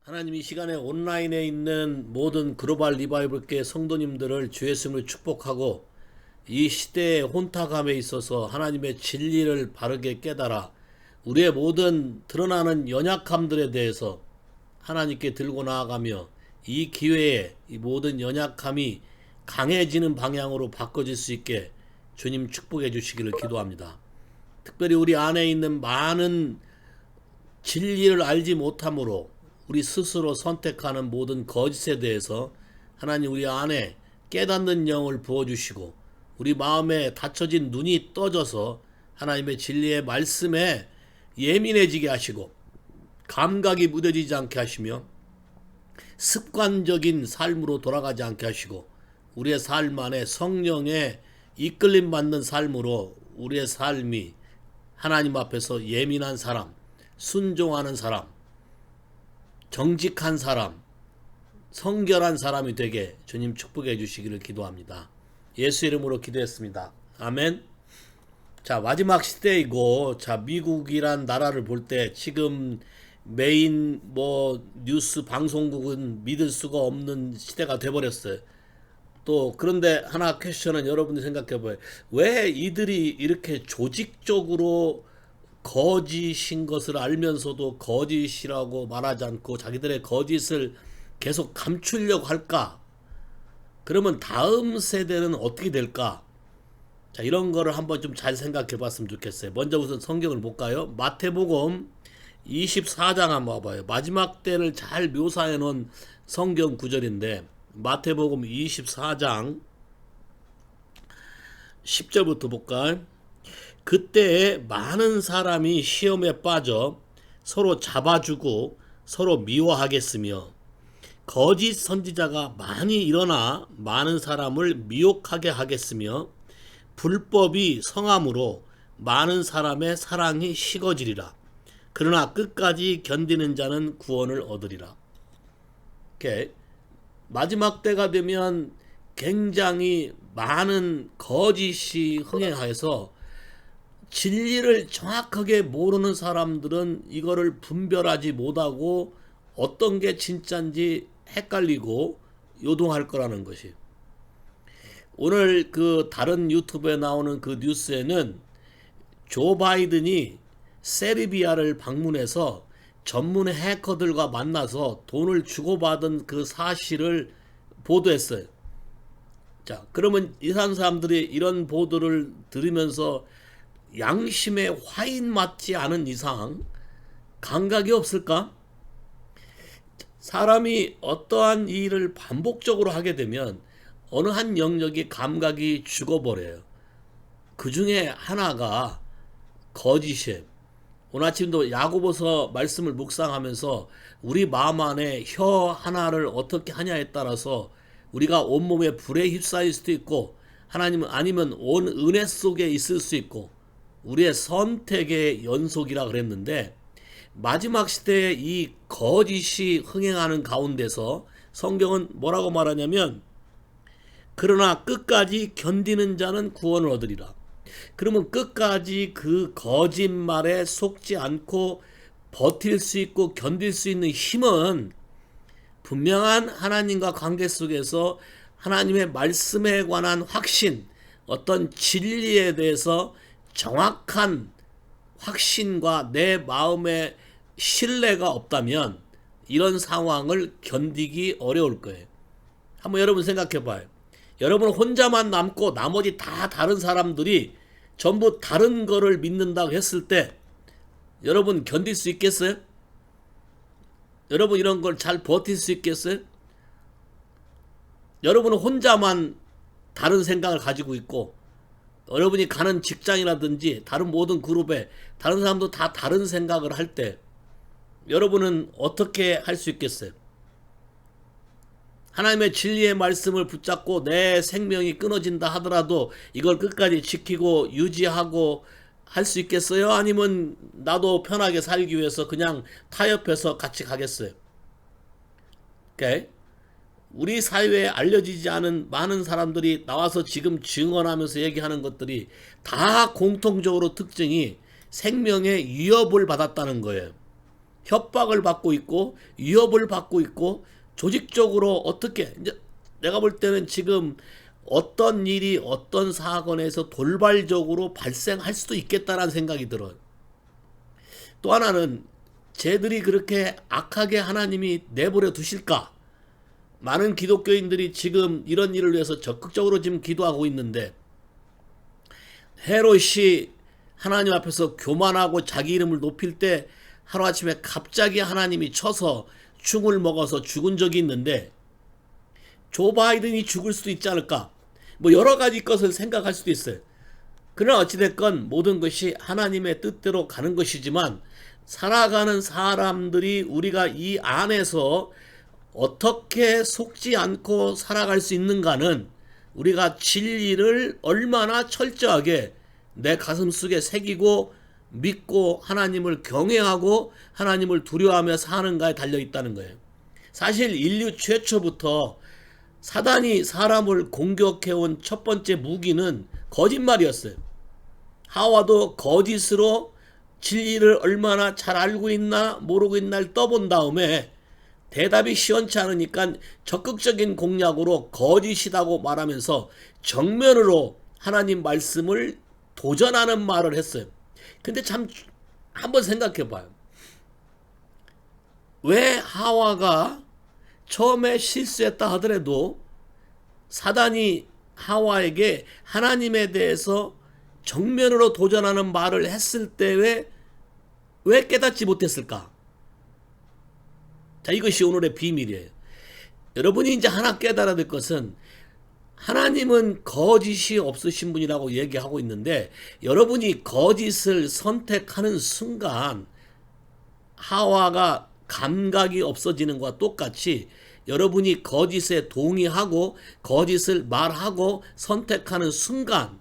하나님 이 시간에 온라인에 있는 모든 글로벌 리바이벌계 성도님들을 주 예수님을 축복하고 이 시대의 혼탁함에 있어서 하나님의 진리를 바르게 깨달아 우리의 모든 드러나는 연약함들에 대해서 하나님께 들고 나아가며 이 기회에 이 모든 연약함이 강해지는 방향으로 바꿔질 수 있게 주님 축복해 주시기를 기도합니다. 특별히 우리 안에 있는 많은 진리를 알지 못함으로 우리 스스로 선택하는 모든 거짓에 대해서 하나님 우리 안에 깨닫는 영을 부어주시고 우리 마음에 닫혀진 눈이 떠져서 하나님의 진리의 말씀에 예민해지게 하시고 감각이 무뎌지지 않게 하시며 습관적인 삶으로 돌아가지 않게 하시고 우리의 삶 안에 성령의 이끌림 받는 삶으로 우리의 삶이 하나님 앞에서 예민한 사람, 순종하는 사람, 정직한 사람, 성결한 사람이 되게 주님 축복해 주시기를 기도합니다. 예수 이름으로 기도했습니다. 아멘. 자, 마지막 시대이고, 자, 미국이란 나라를 볼 때 지금 메인 뉴스 방송국은 믿을 수가 없는 시대가 돼버렸어요. 또 그런데 하나 퀘스천은 여러분들이 생각해 봐요. 왜 이들이 이렇게 조직적으로 거짓인 것을 알면서도 거짓이라고 말하지 않고 자기들의 거짓을 계속 감추려고 할까? 그러면 다음 세대는 어떻게 될까? 자, 이런 거를 한번 좀 잘 생각해 봤으면 좋겠어요. 먼저 우선 성경을 볼까요? 마태복음 24장 한번 봐봐요. 마지막 때를 잘 묘사해 놓은 성경 구절인데 마태복음 24장 10절부터 볼까요? 그때에 많은 사람이 시험에 빠져 서로 잡아주고 서로 미워하겠으며 거짓 선지자가 많이 일어나 많은 사람을 미혹하게 하겠으며 불법이 성함으로 많은 사람의 사랑이 식어지리라. 그러나 끝까지 견디는 자는 구원을 얻으리라. 이렇게 마지막 때가 되면 굉장히 많은 거짓이 흥행하여서 진리를 정확하게 모르는 사람들은 이거를 분별하지 못하고 어떤 게 진짜인지 헷갈리고 요동할 거라는 것이. 오늘 그 다른 유튜브에 나오는 그 뉴스에는 조 바이든이 세르비아를 방문해서 전문 해커들과 만나서 돈을 주고받은 그 사실을 보도했어요. 자, 그러면 이런 사람들이 이런 보도를 들으면서 양심에 화인 맞지 않은 이상 감각이 없을까? 사람이 어떠한 일을 반복적으로 하게 되면 어느 한 영역이 감각이 죽어버려요. 그 중에 하나가 거짓이에요. 오늘 아침도 야고보서 말씀을 묵상하면서 우리 마음 안에 혀 하나를 어떻게 하냐에 따라서 우리가 온몸에 불에 휩싸일 수도 있고 하나님은 아니면 온 은혜 속에 있을 수 있고 우리의 선택의 연속이라 그랬는데 마지막 시대에 이 거짓이 흥행하는 가운데서 성경은 뭐라고 말하냐면 그러나 끝까지 견디는 자는 구원을 얻으리라. 그러면 끝까지 그 거짓말에 속지 않고 버틸 수 있고 견딜 수 있는 힘은 분명한 하나님과 관계 속에서 하나님의 말씀에 관한 확신, 어떤 진리에 대해서 정확한 확신과 내 마음의 신뢰가 없다면 이런 상황을 견디기 어려울 거예요. 한번 여러분 생각해 봐요. 여러분 혼자만 남고 나머지 다 다른 사람들이 전부 다른 거를 믿는다고 했을 때 여러분 견딜 수 있겠어요? 여러분 이런 걸 잘 버틸 수 있겠어요? 여러분은 혼자만 다른 생각을 가지고 있고 여러분이 가는 직장이라든지 다른 모든 그룹에 다른 사람도 다 다른 생각을 할 때 여러분은 어떻게 할 수 있겠어요? 하나님의 진리의 말씀을 붙잡고 내 생명이 끊어진다 하더라도 이걸 끝까지 지키고 유지하고 할 수 있겠어요? 아니면 나도 편하게 살기 위해서 그냥 타협해서 같이 가겠어요? 오케이? 우리 사회에 알려지지 않은 많은 사람들이 나와서 지금 증언하면서 얘기하는 것들이 다 공통적으로 특징이 생명의 위협을 받았다는 거예요. 협박을 받고 있고 위협을 받고 있고 조직적으로 어떻게 이제 내가 볼 때는 지금 어떤 일이 어떤 사건에서 돌발적으로 발생할 수도 있겠다라는 생각이 들어요. 또 하나는 쟤들이 그렇게 악하게 하나님이 내버려 두실까? 많은 기독교인들이 지금 이런 일을 위해서 적극적으로 지금 기도하고 있는데 헤롯이 하나님 앞에서 교만하고 자기 이름을 높일 때 하루아침에 갑자기 하나님이 쳐서 충을 먹어서 죽은 적이 있는데 조 바이든이 죽을 수도 있지 않을까? 뭐 여러 가지 것을 생각할 수도 있어요. 그러나 어찌됐건 모든 것이 하나님의 뜻대로 가는 것이지만 살아가는 사람들이 우리가 이 안에서 어떻게 속지 않고 살아갈 수 있는가는 우리가 진리를 얼마나 철저하게 내 가슴 속에 새기고 믿고 하나님을 경외하고 하나님을 두려워하며 사는가에 달려있다는 거예요. 사실 인류 최초부터 사단이 사람을 공격해온 첫 번째 무기는 거짓말이었어요. 하와도 거짓으로 진리를 얼마나 잘 알고 있나 모르고 있나를 떠본 다음에 대답이 시원치 않으니까 적극적인 공략으로 거짓이라고 말하면서 정면으로 하나님 말씀을 도전하는 말을 했어요. 근데 참 한번 생각해 봐요. 왜 하와가 처음에 실수했다 하더라도 사단이 하와에게 하나님에 대해서 정면으로 도전하는 말을 했을 때 왜 깨닫지 못했을까? 자, 이것이 오늘의 비밀이에요. 여러분이 이제 하나 깨달아야 될 것은 하나님은 거짓이 없으신 분이라고 얘기하고 있는데 여러분이 거짓을 선택하는 순간 하와가 감각이 없어지는 것과 똑같이 여러분이 거짓에 동의하고 거짓을 말하고 선택하는 순간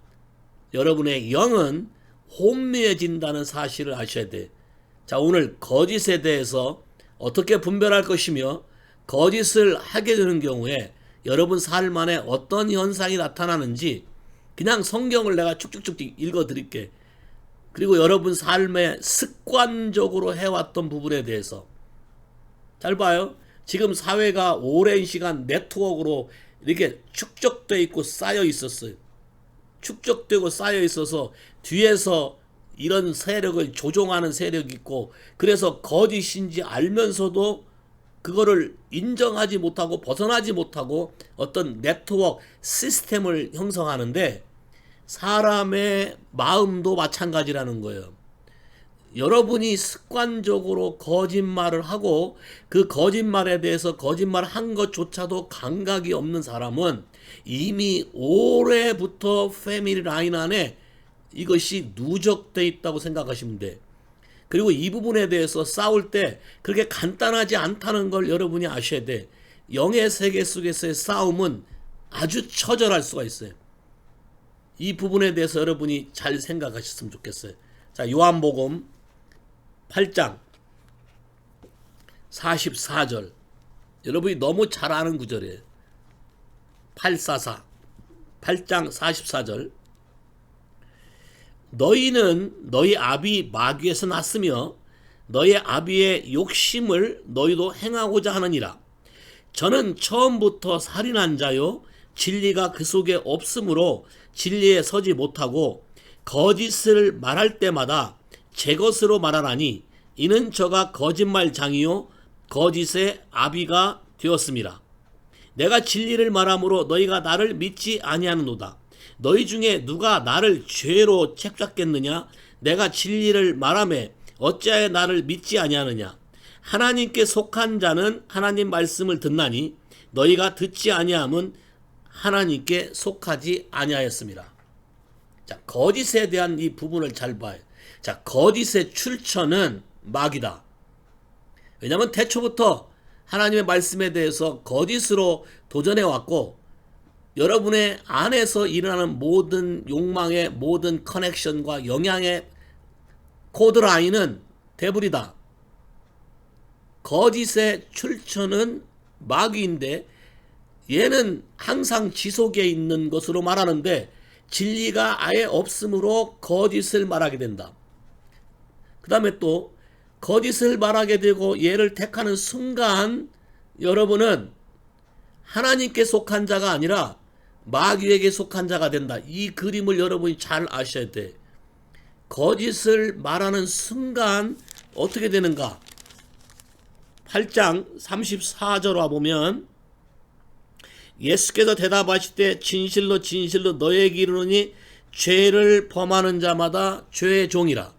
여러분의 영은 혼미해진다는 사실을 아셔야 돼요. 자, 오늘 거짓에 대해서 어떻게 분별할 것이며 거짓을 하게 되는 경우에 여러분 삶 안에 어떤 현상이 나타나는지 그냥 성경을 내가 쭉쭉쭉 읽어 드릴게. 그리고 여러분 삶에 습관적으로 해왔던 부분에 대해서 잘 봐요. 지금 사회가 오랜 시간 네트워크로 이렇게 축적되어 있고 쌓여 있었어요. 축적되고 쌓여 있어서 뒤에서 이런 세력을 조종하는 세력이 있고 그래서 거짓인지 알면서도 그거를 인정하지 못하고 벗어나지 못하고 어떤 네트워크 시스템을 형성하는데 사람의 마음도 마찬가지라는 거예요. 여러분이 습관적으로 거짓말을 하고 그 거짓말에 대해서 거짓말 한 것조차도 감각이 없는 사람은 이미 오래부터 패밀리 라인 안에 이것이 누적되어 있다고 생각하시면 돼. 그리고 이 부분에 대해서 싸울 때 그렇게 간단하지 않다는 걸 여러분이 아셔야 돼. 영의 세계 속에서의 싸움은 아주 처절할 수가 있어요. 이 부분에 대해서 여러분이 잘 생각하셨으면 좋겠어요. 자, 요한복음 8장 44절. 여러분이 너무 잘 아는 구절이에요. 844 8장 44절. 너희는 너희 아비 마귀에서 났으며 너희 아비의 욕심을 너희도 행하고자 하느니라. 저는 처음부터 살인한 자요 진리가 그 속에 없으므로 진리에 서지 못하고 거짓을 말할 때마다 제 것으로 말하나니 이는 저가 거짓말장이요 거짓의 아비가 되었습니다. 내가 진리를 말함으로 너희가 나를 믿지 아니하는도다. 너희 중에 누가 나를 죄로 책잡겠느냐? 내가 진리를 말하매 어찌하여 나를 믿지 아니하느냐? 하나님께 속한 자는 하나님 말씀을 듣나니 너희가 듣지 아니함은 하나님께 속하지 아니하였습니다. 자, 거짓에 대한 이 부분을 잘 봐요. 자, 거짓의 출처는 마귀다. 왜냐하면 태초부터 하나님의 말씀에 대해서 거짓으로 도전해 왔고 여러분의 안에서 일어나는 모든 욕망의 모든 커넥션과 영향의 코드라인은 데블이다. 거짓의 출처는 마귀인데 얘는 항상 지속에 있는 것으로 말하는데 진리가 아예 없으므로 거짓을 말하게 된다. 그 다음에 또 거짓을 말하게 되고 얘를 택하는 순간 여러분은 하나님께 속한 자가 아니라 마귀에게 속한 자가 된다. 이 그림을 여러분이 잘 아셔야 돼. 거짓을 말하는 순간 어떻게 되는가? 8장 34절 와보면 예수께서 대답하시되 진실로 진실로 너에게 이르노니 죄를 범하는 자마다 죄의 종이라.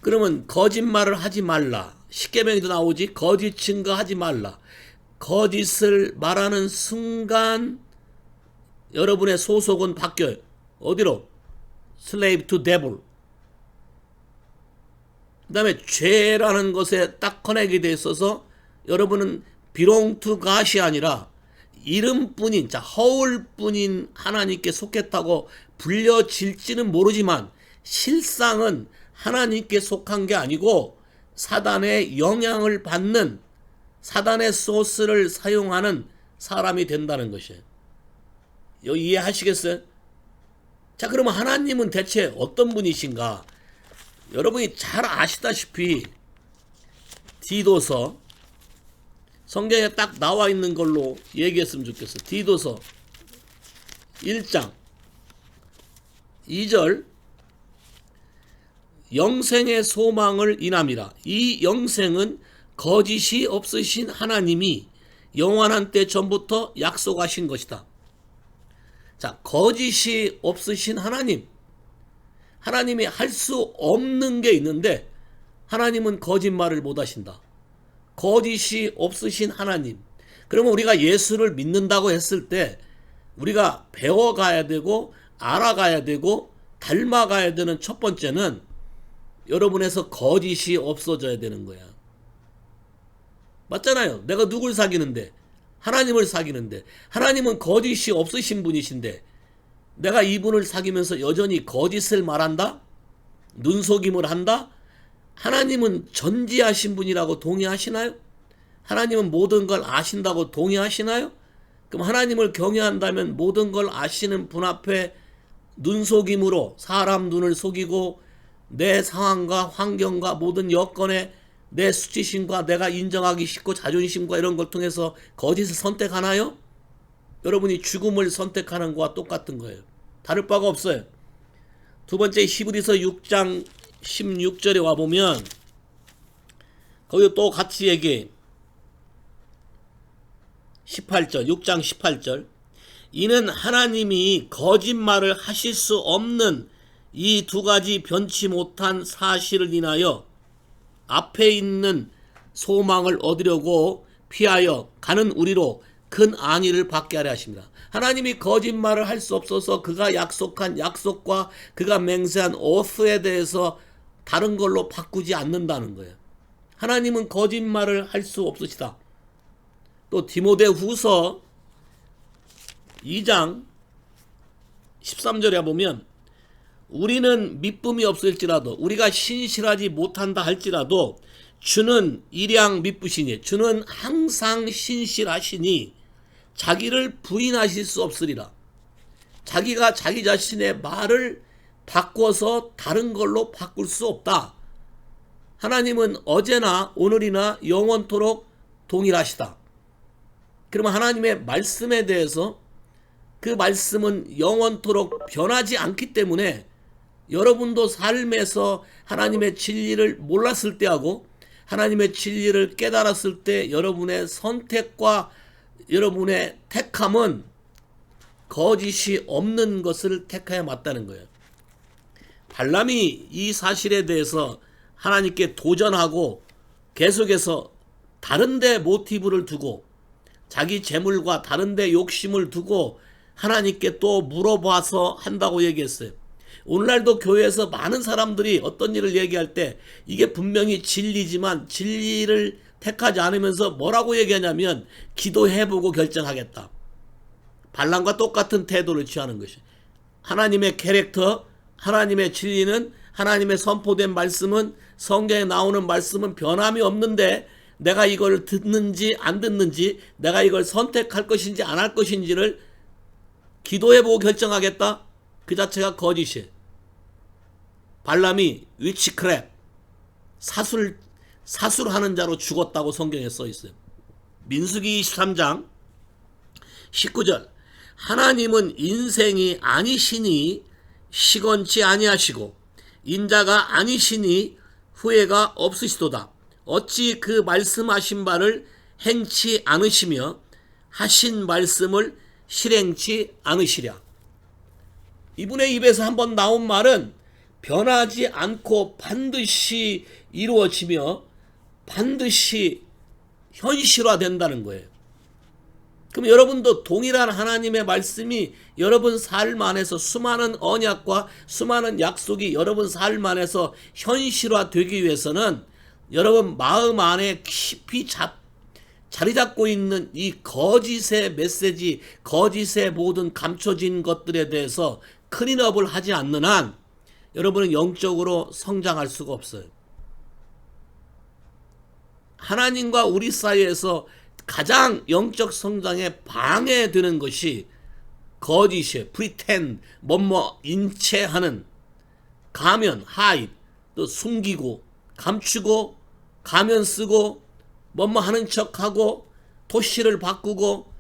그러면 거짓말을 하지 말라. 십계명에도 나오지. 거짓 증거하지 말라. 거짓을 말하는 순간 여러분의 소속은 바뀌어요. 어디로? Slave to devil. 그 다음에 죄라는 것에 딱 커넥이 돼 있어서 여러분은 belong to God이 아니라 이름뿐인, 자, 허울뿐인 하나님께 속했다고 불려질지는 모르지만 실상은 하나님께 속한 게 아니고 사단의 영향을 받는, 사단의 소스를 사용하는 사람이 된다는 것이에요. 여기 이해하시겠어요? 자, 그러면 하나님은 대체 어떤 분이신가? 여러분이 잘 아시다시피 디도서, 성경에 딱 나와 있는 걸로 얘기했으면 좋겠어. 디도서 1장 2절 영생의 소망을 인함이라. 이 영생은 거짓이 없으신 하나님이 영원한 때 전부터 약속하신 것이다. 자, 거짓이 없으신 하나님. 하나님이 할 수 없는 게 있는데 하나님은 거짓말을 못 하신다. 거짓이 없으신 하나님. 그러면 우리가 예수를 믿는다고 했을 때 우리가 배워가야 되고 알아가야 되고 닮아가야 되는 첫 번째는 여러분에서 거짓이 없어져야 되는 거야. 맞잖아요. 내가 누굴 사귀는데? 하나님을 사귀는데. 하나님은 거짓이 없으신 분이신데 내가 이분을 사귀면서 여전히 거짓을 말한다? 눈속임을 한다? 하나님은 전지하신 분이라고 동의하시나요? 하나님은 모든 걸 아신다고 동의하시나요? 그럼 하나님을 경외한다면 모든 걸 아시는 분 앞에 눈속임으로 사람 눈을 속이고 내 상황과 환경과 모든 여건에 내 수치심과 내가 인정하기 쉽고 자존심과 이런 걸 통해서 거짓을 선택하나요? 여러분이 죽음을 선택하는 것과 똑같은 거예요. 다를 바가 없어요. 두 번째 히브리서 6장 16절에 와보면 거기 또 같이 얘기해. 18절 6장 18절 이는 하나님이 거짓말을 하실 수 없는 이 두 가지 변치 못한 사실을 인하여 앞에 있는 소망을 얻으려고 피하여 가는 우리로 큰 안위를 받게 하려 하십니다. 하나님이 거짓말을 할 수 없어서 그가 약속한 약속과 그가 맹세한 오스에 대해서 다른 걸로 바꾸지 않는다는 거예요. 하나님은 거짓말을 할 수 없으시다. 또 디모데후서 2장 13절에 보면 우리는 믿음이 없을지라도 우리가 신실하지 못한다 할지라도 주는 일양 믿으시니 주는 항상 신실하시니 자기를 부인하실 수 없으리라. 자기가 자기 자신의 말을 바꿔서 다른 걸로 바꿀 수 없다. 하나님은 어제나 오늘이나 영원토록 동일하시다. 그러면 하나님의 말씀에 대해서 그 말씀은 영원토록 변하지 않기 때문에 여러분도 삶에서 하나님의 진리를 몰랐을 때하고 하나님의 진리를 깨달았을 때 여러분의 선택과 여러분의 택함은 거짓이 없는 것을 택하여 맞다는 거예요. 발람이 이 사실에 대해서 하나님께 도전하고 계속해서 다른데 모티브를 두고 자기 재물과 다른데 욕심을 두고 하나님께 또 물어봐서 한다고 얘기했어요. 오늘날도 교회에서 많은 사람들이 어떤 일을 얘기할 때 이게 분명히 진리지만 진리를 택하지 않으면서 뭐라고 얘기하냐면 기도해보고 결정하겠다. 발람과 똑같은 태도를 취하는 것이. 하나님의 캐릭터, 하나님의 진리는 하나님의 선포된 말씀은 성경에 나오는 말씀은 변함이 없는데 내가 이걸 듣는지 안 듣는지 내가 이걸 선택할 것인지 안 할 것인지를 기도해보고 결정하겠다. 그 자체가 거짓이에요. 발람이 위치크랩 사술하는 자로 죽었다고 성경에 써 있어요. 민수기 23장 19절. 하나님은 인생이 아니시니 시건치 아니하시고 인자가 아니시니 후회가 없으시도다. 어찌 그 말씀하신 바를 행치 않으시며 하신 말씀을 실행치 않으시랴. 이분의 입에서 한번 나온 말은 변하지 않고 반드시 이루어지며 반드시 현실화된다는 거예요. 그럼 여러분도 동일한 하나님의 말씀이 여러분 삶 안에서 수많은 언약과 수많은 약속이 여러분 삶 안에서 현실화되기 위해서는 여러분 마음 안에 깊이 자리 잡고 있는 이 거짓의 메시지, 거짓의 모든 감춰진 것들에 대해서 클린업을 하지 않는 한 여러분은 영적으로 성장할 수가 없어요. 하나님과 우리 사이에서 가장 영적 성장에 방해되는 것이 거짓이에요. pretend, 인체하는, 가면, hide, 또 숨기고, 감추고, 가면 쓰고, 하는 척하고, 토시를 바꾸고,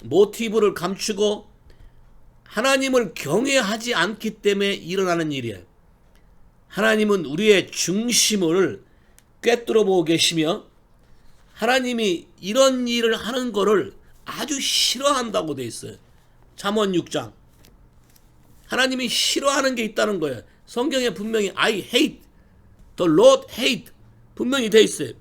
모티브를 감추고, 하나님을 경외하지 않기 때문에 일어나는 일이에요. 하나님은 우리의 중심을 꿰뚫어 보고 계시며 하나님이 이런 일을 하는 거를 아주 싫어한다고 돼 있어요. 잠언 6장. 하나님이 싫어하는 게 있다는 거예요. 성경에 분명히 I hate, the Lord hate 분명히 돼 있어요.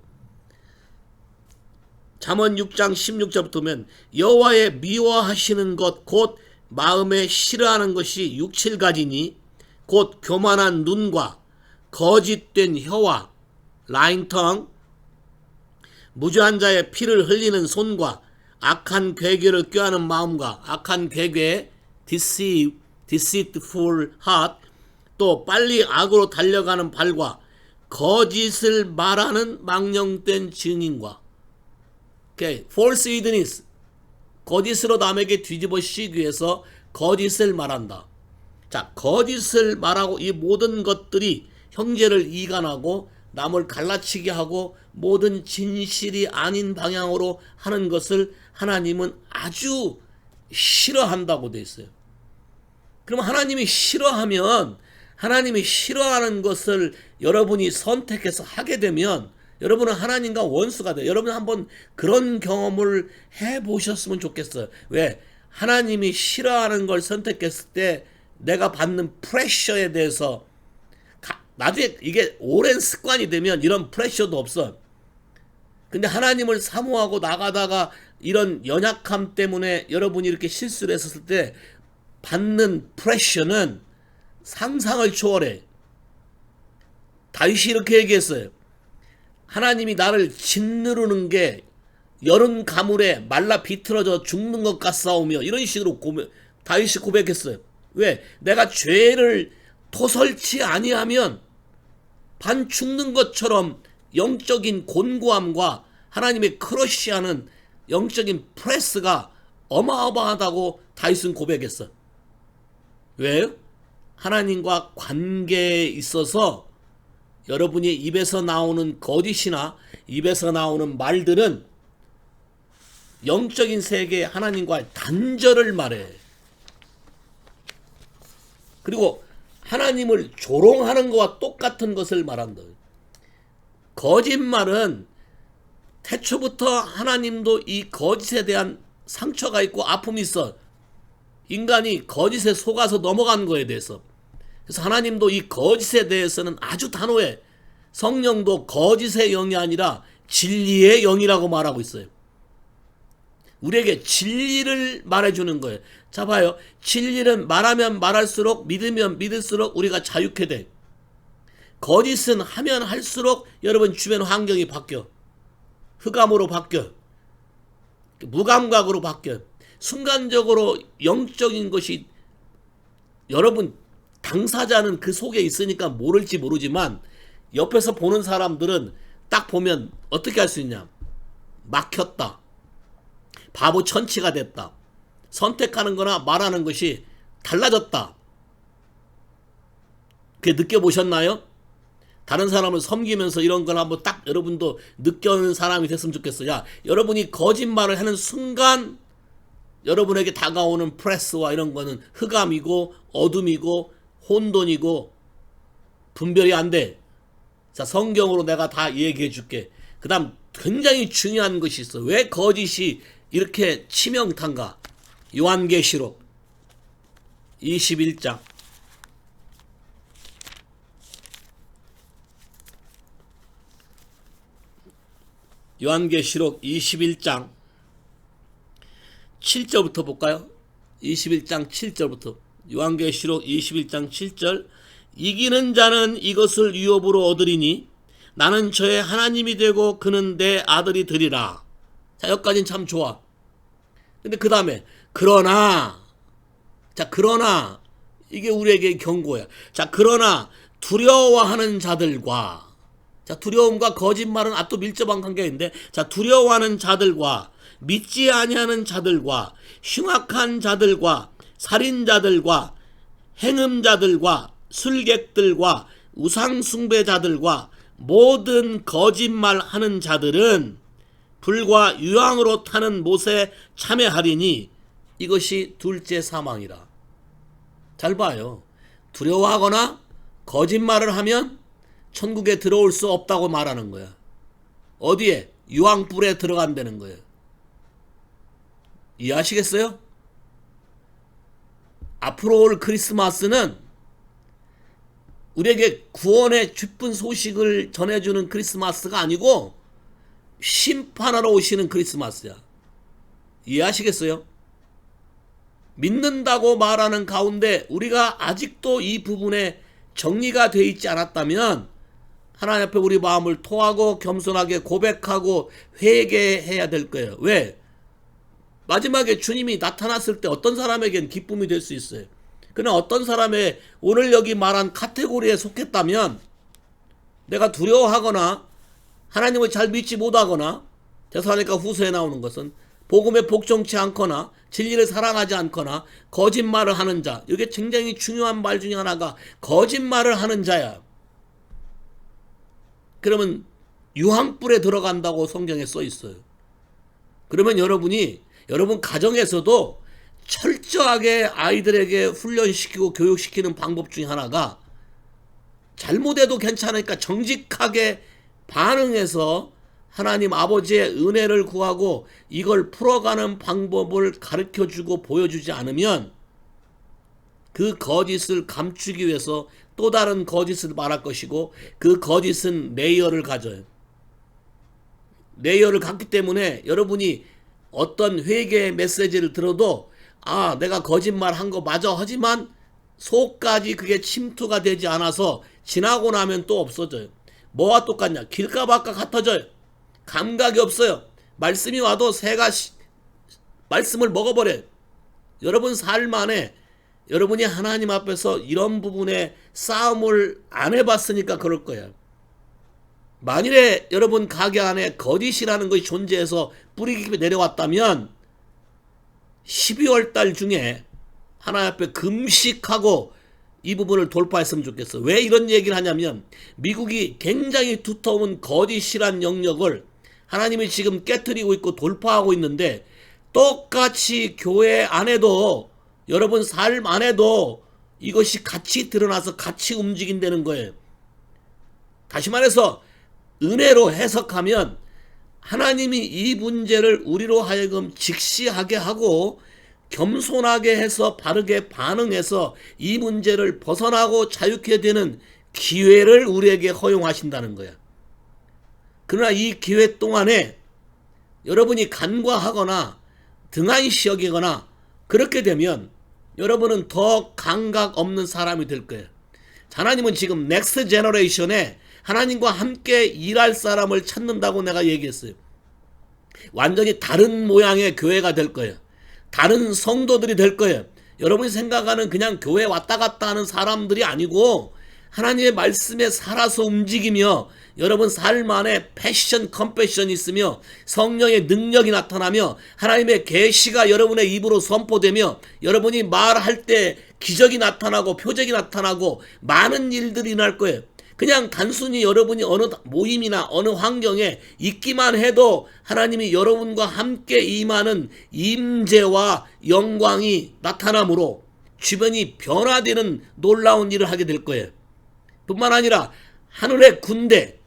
잠언 6장 16절부터 보면 여호와의 미워하시는 것 곧 마음에 싫어하는 것이 6, 7가지니 곧 교만한 눈과 거짓된 혀와 lying tongue, 무죄한 자의 피를 흘리는 손과 악한 괴계를 꾀하는 마음과 악한 괴계 deceitful heart, 또 빨리 악으로 달려가는 발과 거짓을 말하는 망령된 증인과 false witness, 거짓으로 남에게 뒤집어 씌우기 위해서 거짓을 말한다. 자, 거짓을 말하고 이 모든 것들이 형제를 이간하고 남을 갈라치게 하고 모든 진실이 아닌 방향으로 하는 것을 하나님은 아주 싫어한다고 돼 있어요. 그럼 하나님이 싫어하면 하나님이 싫어하는 것을 여러분이 선택해서 하게 되면 여러분은 하나님과 원수가 돼요. 여러분 한번 그런 경험을 해보셨으면 좋겠어요. 왜? 하나님이 싫어하는 걸 선택했을 때 내가 받는 프레셔에 대해서 나중에 이게 오랜 습관이 되면 이런 프레셔도 없어. 근데 하나님을 사모하고 나가다가 이런 연약함 때문에 여러분이 이렇게 실수를 했었을 때 받는 프레셔는 상상을 초월해. 다윗이 이렇게 얘기했어요. 하나님이 나를 짓누르는 게 여름 가물에 말라 비틀어져 죽는 것 같사오며 이런 식으로 다윗이 고백했어요. 왜? 내가 죄를 토설치 아니하면 반 죽는 것처럼 영적인 곤고함과 하나님의 크러쉬하는 영적인 프레스가 어마어마하다고 다윗은 고백했어. 왜요? 하나님과 관계에 있어서 여러분이 입에서 나오는 거짓이나 입에서 나오는 말들은 영적인 세계에 하나님과의 단절을 말해. 그리고 하나님을 조롱하는 것과 똑같은 것을 말한다. 거짓말은 태초부터 하나님도 이 거짓에 대한 상처가 있고 아픔이 있어. 인간이 거짓에 속아서 넘어간 거에 대해서. 그래서 하나님도 이 거짓에 대해서는 아주 단호해. 성령도 거짓의 영이 아니라 진리의 영이라고 말하고 있어요. 우리에게 진리를 말해주는 거예요. 자 봐요. 진리는 말하면 말할수록 믿으면 믿을수록 우리가 자유케 돼. 거짓은 하면 할수록 여러분 주변 환경이 바뀌어. 흑암으로 바뀌어. 무감각으로 바뀌어. 순간적으로 영적인 것이 여러분 당사자는 그 속에 있으니까 모를지 모르지만 옆에서 보는 사람들은 딱 보면 어떻게 할 수 있냐. 막혔다. 바보 천치가 됐다. 선택하는 거나 말하는 것이 달라졌다. 그게 느껴보셨나요? 다른 사람을 섬기면서 이런 걸 한번 딱 여러분도 느껴는 사람이 됐으면 좋겠어요. 야, 여러분이 거짓말을 하는 순간 여러분에게 다가오는 프레스와 이런 거는 흑암이고 어둠이고 혼돈이고 분별이 안 돼. 자, 성경으로 내가 다 얘기해 줄게. 그 다음 굉장히 중요한 것이 있어. 왜 거짓이 이렇게 치명탄가? 요한계시록 21장. 요한계시록 21장 7절부터 볼까요? 21장 7절부터. 요한계시록 21장 7절. 이기는 자는 이것을 유업으로 얻으리니 나는 저의 하나님이 되고 그는 내 아들이 되리라. 자, 여기까지는 참 좋아. 근데 그 다음에 그러나, 자, 그러나 이게 우리에게 경고야. 자, 그러나 두려워하는 자들과, 자, 두려움과 거짓말은 또 밀접한 관계인데, 자, 두려워하는 자들과 믿지 아니하는 자들과 흉악한 자들과 살인자들과 행음자들과 술객들과 우상숭배자들과 모든 거짓말하는 자들은 불과 유황으로 타는 못에 참여하리니 이것이 둘째 사망이라. 잘 봐요. 두려워하거나 거짓말을 하면 천국에 들어올 수 없다고 말하는 거야. 어디에? 유황불에 들어간다는 거예요. 이해하시겠어요? 앞으로 올 크리스마스는 우리에게 구원의 기쁜 소식을 전해주는 크리스마스가 아니고 심판하러 오시는 크리스마스야. 이해하시겠어요? 믿는다고 말하는 가운데 우리가 아직도 이 부분에 정리가 되어 있지 않았다면 하나님 앞에 우리 마음을 토하고 겸손하게 고백하고 회개해야 될 거예요. 왜? 마지막에 주님이 나타났을 때 어떤 사람에겐 기쁨이 될 수 있어요. 그러나 어떤 사람의 오늘 여기 말한 카테고리에 속했다면 내가 두려워하거나 하나님을 잘 믿지 못하거나, 데살로니가 후서에 나오는 것은 복음에 복종치 않거나 진리를 사랑하지 않거나 거짓말을 하는 자. 이게 굉장히 중요한 말 중에 하나가 거짓말을 하는 자야. 그러면 유황불에 들어간다고 성경에 써 있어요. 그러면 여러분 가정에서도 철저하게 아이들에게 훈련시키고 교육시키는 방법 중에 하나가 잘못해도 괜찮으니까 정직하게 반응해서 하나님 아버지의 은혜를 구하고 이걸 풀어가는 방법을 가르쳐주고 보여주지 않으면 그 거짓을 감추기 위해서 또 다른 거짓을 말할 것이고 그 거짓은 레이어를 가져요. 레이어를 갖기 때문에 여러분이 어떤 회개의 메시지를 들어도 내가 거짓말한 거 맞아 하지만 속까지 그게 침투가 되지 않아서 지나고 나면 또 없어져요. 뭐와 똑같냐? 길가밖과 같아져요. 감각이 없어요. 말씀이 와도 새가 말씀을 먹어버려요. 여러분 삶 안에 여러분이 하나님 앞에서 이런 부분에 싸움을 안 해봤으니까 그럴 거예요. 만일에 여러분 가게 안에 거짓이라는 것이 존재해서 뿌리 깊이 내려왔다면 12월 달 중에 하나님 앞에 금식하고 이 부분을 돌파했으면 좋겠어. 왜 이런 얘기를 하냐면 미국이 굉장히 두터운 거짓이란 영역을 하나님이 지금 깨트리고 있고 돌파하고 있는데 똑같이 교회 안에도 여러분 삶 안에도 이것이 같이 드러나서 같이 움직인다는 거예요. 다시 말해서 은혜로 해석하면 하나님이 이 문제를 우리로 하여금 직시하게 하고 겸손하게 해서 바르게 반응해서 이 문제를 벗어나고 자유케 되는 기회를 우리에게 허용하신다는 거야. 그러나 이 기회 동안에 여러분이 간과하거나 등한시 여기거나 그렇게 되면 여러분은 더 감각 없는 사람이 될 거예요. 하나님은 지금 넥스트 제너레이션에 하나님과 함께 일할 사람을 찾는다고 내가 얘기했어요. 완전히 다른 모양의 교회가 될 거예요. 다른 성도들이 될 거예요. 여러분이 생각하는 그냥 교회 왔다 갔다 하는 사람들이 아니고 하나님의 말씀에 살아서 움직이며 여러분 삶 안에 패션, 컴패션이 있으며 성령의 능력이 나타나며 하나님의 계시가 여러분의 입으로 선포되며 여러분이 말할 때 기적이 나타나고 표적이 나타나고 많은 일들이 날 거예요. 그냥 단순히 여러분이 어느 모임이나 어느 환경에 있기만 해도 하나님이 여러분과 함께 임하는 임재와 영광이 나타나므로 주변이 변화되는 놀라운 일을 하게 될 거예요. 뿐만 아니라 하늘의 군대,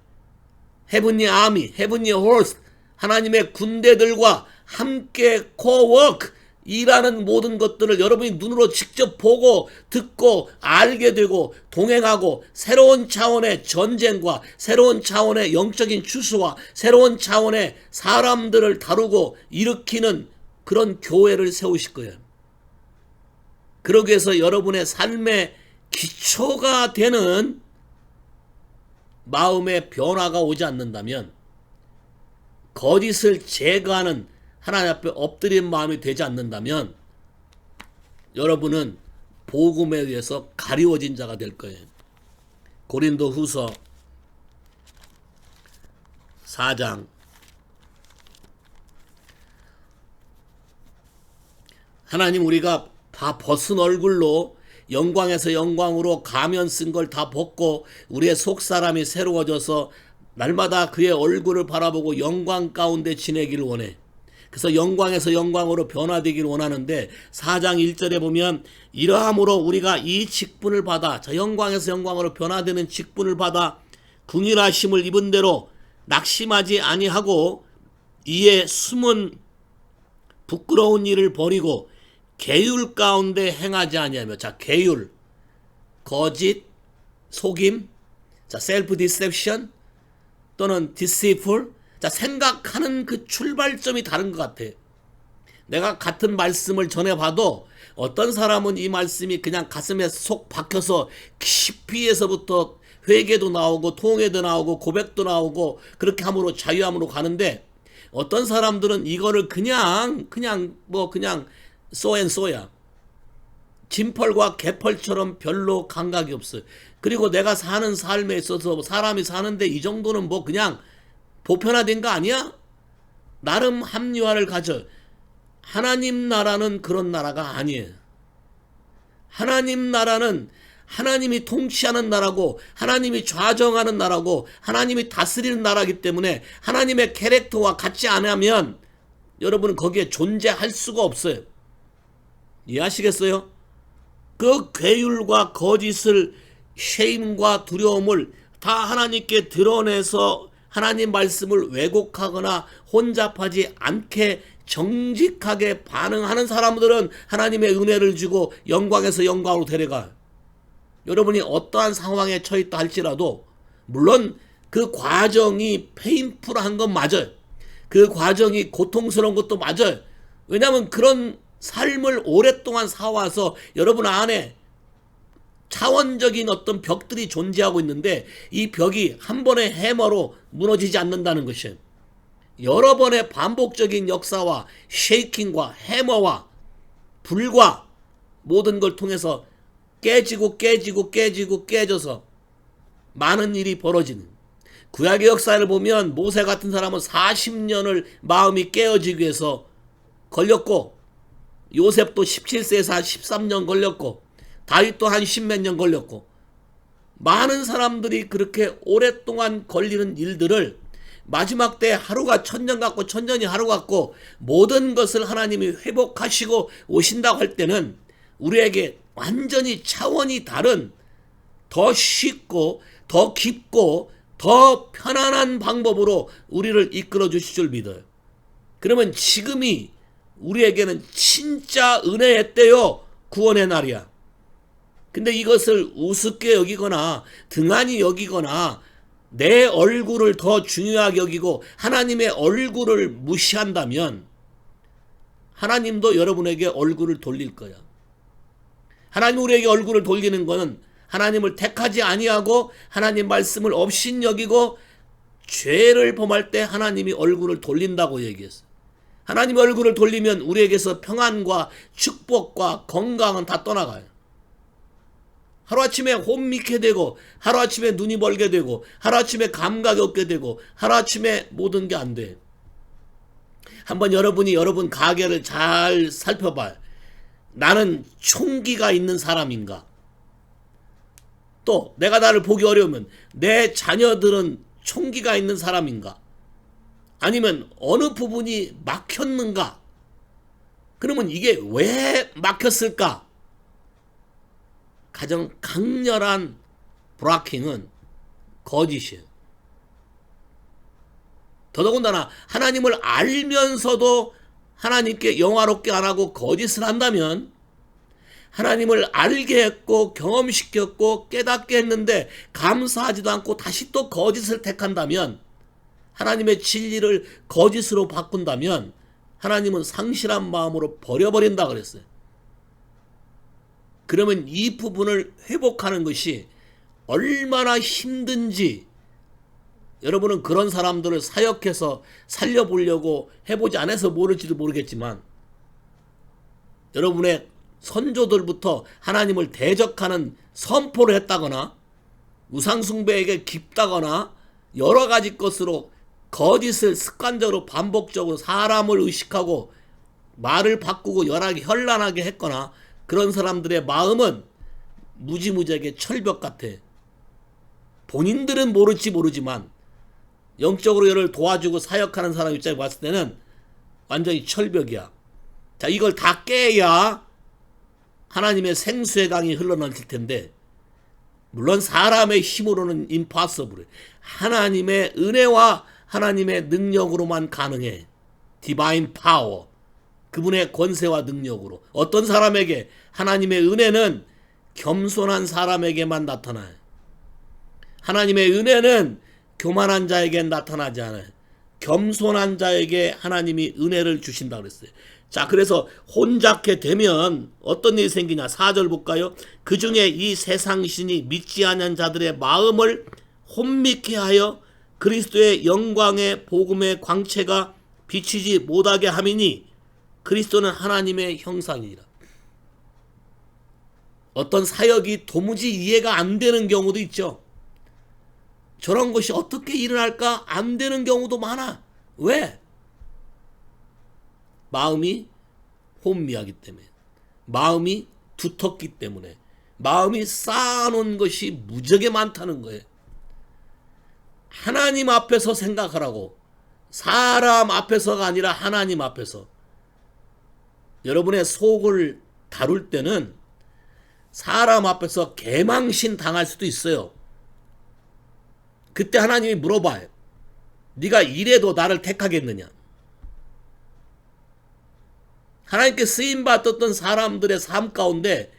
헤븐리 아미, 헤븐리 호스, 하나님의 군대들과 함께 코워크, 일하는 모든 것들을 여러분이 눈으로 직접 보고 듣고 알게 되고 동행하고 새로운 차원의 전쟁과 새로운 차원의 영적인 추수와 새로운 차원의 사람들을 다루고 일으키는 그런 교회를 세우실 거예요. 그러기 위해서 여러분의 삶의 기초가 되는 마음의 변화가 오지 않는다면, 거짓을 제거하는 하나님 앞에 엎드린 마음이 되지 않는다면 여러분은 복음에 의해서 가리워진 자가 될 거예요. 고린도 후서 4장 하나님 우리가 다 벗은 얼굴로 영광에서 영광으로 가면 쓴 걸 다 벗고 우리의 속사람이 새로워져서 날마다 그의 얼굴을 바라보고 영광 가운데 지내기를 원해. 그래서 영광에서 영광으로 변화되기를 원하는데 4장 1절에 보면 이러함으로 우리가 이 직분을 받아, 저 영광에서 영광으로 변화되는 직분을 받아 궁일하심을 입은 대로 낙심하지 아니하고 이에 숨은 부끄러운 일을 버리고 계율 가운데 행하지 아니하며, 자, 계율, 거짓, 속임, 자, 셀프 디셉션 또는 deceitful. 자, 생각하는 그 출발점이 다른 것 같아. 내가 같은 말씀을 전해봐도 어떤 사람은 이 말씀이 그냥 가슴에 속 박혀서 깊이에서부터 회개도 나오고 통회도 나오고 고백도 나오고 그렇게 함으로 자유함으로 가는데, 어떤 사람들은 이거를 그냥 쏘앤쏘야. 진펄과 개펄처럼 별로 감각이 없어요. 그리고 내가 사는 삶에 있어서 사람이 사는데 이 정도는 뭐 그냥 보편화된 거 아니야? 나름 합리화를 가져. 하나님 나라는 그런 나라가 아니에요. 하나님 나라는 하나님이 통치하는 나라고 하나님이 좌정하는 나라고 하나님이 다스리는 나라이기 때문에 하나님의 캐릭터와 같지 않으면 여러분은 거기에 존재할 수가 없어요. 이해하시겠어요? 그 괴율과 거짓을, 쉐임과 두려움을 다 하나님께 드러내서 하나님 말씀을 왜곡하거나 혼잡하지 않게 정직하게 반응하는 사람들은 하나님의 은혜를 주고 영광에서 영광으로 데려가요. 여러분이 어떠한 상황에 처했다 할지라도 물론 그 과정이 페인풀한 건 맞아요. 그 과정이 고통스러운 것도 맞아요. 왜냐하면 그런 삶을 오랫동안 살아와서 여러분 안에 차원적인 어떤 벽들이 존재하고 있는데 이 벽이 한 번의 해머로 무너지지 않는다는 것이에요. 여러 번의 반복적인 역사와 쉐이킹과 해머와 불과 모든 걸 통해서 깨져서 많은 일이 벌어지는, 구약의 역사를 보면 모세 같은 사람은 40년을 마음이 깨어지기 위해서 걸렸고, 요셉도 17세에서 한 13년 걸렸고, 다윗도 한 10몇 년 걸렸고, 많은 사람들이 그렇게 오랫동안 걸리는 일들을 마지막 때 하루가 천년 같고 천년이 하루 같고 모든 것을 하나님이 회복하시고 오신다고 할 때는 우리에게 완전히 차원이 다른 더 쉽고 더 깊고 더 편안한 방법으로 우리를 이끌어 주실 줄 믿어요. 그러면 지금이 우리에게는 진짜 은혜의 때요, 구원의 날이야. 근데 이것을 우습게 여기거나 등한히 여기거나 내 얼굴을 더 중요하게 여기고 하나님의 얼굴을 무시한다면 하나님도 여러분에게 얼굴을 돌릴 거야. 하나님 우리에게 얼굴을 돌리는 것은 하나님을 택하지 아니하고 하나님 말씀을 업신여기고 죄를 범할 때 하나님이 얼굴을 돌린다고 얘기했어요. 하나님 얼굴을 돌리면 우리에게서 평안과 축복과 건강은 다 떠나가요. 하루아침에 혼미케 되고 하루아침에 눈이 멀게 되고 하루아침에 감각이 없게 되고 하루아침에 모든 게 안 돼. 한번 여러분이 여러분 가게를 잘 살펴봐요. 나는 총기가 있는 사람인가? 또 내가 나를 보기 어려우면 내 자녀들은 총기가 있는 사람인가? 아니면 어느 부분이 막혔는가? 그러면 이게 왜 막혔을까? 가장 강렬한 브라킹은 거짓이에요. 더더군다나 하나님을 알면서도 하나님께 영화롭게 안 하고 거짓을 한다면, 하나님을 알게 했고 경험시켰고 깨닫게 했는데 감사하지도 않고 다시 또 거짓을 택한다면, 하나님의 진리를 거짓으로 바꾼다면 하나님은 상실한 마음으로 버려버린다 그랬어요. 그러면 이 부분을 회복하는 것이 얼마나 힘든지 여러분은 그런 사람들을 사역해서 살려보려고 해보지 않아서 모를지도 모르겠지만, 여러분의 선조들부터 하나님을 대적하는 선포를 했다거나 우상숭배에게 깊다거나 여러 가지 것으로 거짓을 습관적으로 반복적으로 사람을 의식하고 말을 바꾸고 현란하게 했거나, 그런 사람들의 마음은 무지무지하게 철벽 같아. 본인들은 모르지만 영적으로 여를 도와주고 사역하는 사람 입장에 봤을 때는 완전히 철벽이야. 자, 이걸 다 깨야 하나님의 생수의 강이 흘러넘칠 텐데, 물론 사람의 힘으로는 impossible. 하나님의 은혜와 하나님의 능력으로만 가능해. divine power. 그분의 권세와 능력으로. 어떤 사람에게? 하나님의 은혜는 겸손한 사람에게만 나타나요. 하나님의 은혜는 교만한 자에게 나타나지 않아요. 겸손한 자에게 하나님이 은혜를 주신다 그랬어요. 자, 그래서 혼잡게 되면 어떤 일이 생기냐? 4절 볼까요? 그 중에 이 세상 신이 믿지 않는 자들의 마음을 혼미케 하여 그리스도의 영광의 복음의 광채가 비치지 못하게 함이니, 그리스도는 하나님의 형상이라. 어떤 사역이 도무지 이해가 안 되는 경우도 있죠. 저런 것이 어떻게 일어날까 안 되는 경우도 많아. 왜? 마음이 혼미하기 때문에, 마음이 두텁기 때문에, 마음이 쌓아놓은 것이 무지하게 많다는 거예요. 하나님 앞에서 생각하라고. 사람 앞에서가 아니라 하나님 앞에서. 여러분의 속을 다룰 때는 사람 앞에서 개망신 당할 수도 있어요. 그때 하나님이 물어봐요. 네가 이래도 나를 택하겠느냐? 하나님께 쓰임받았던 사람들의 삶 가운데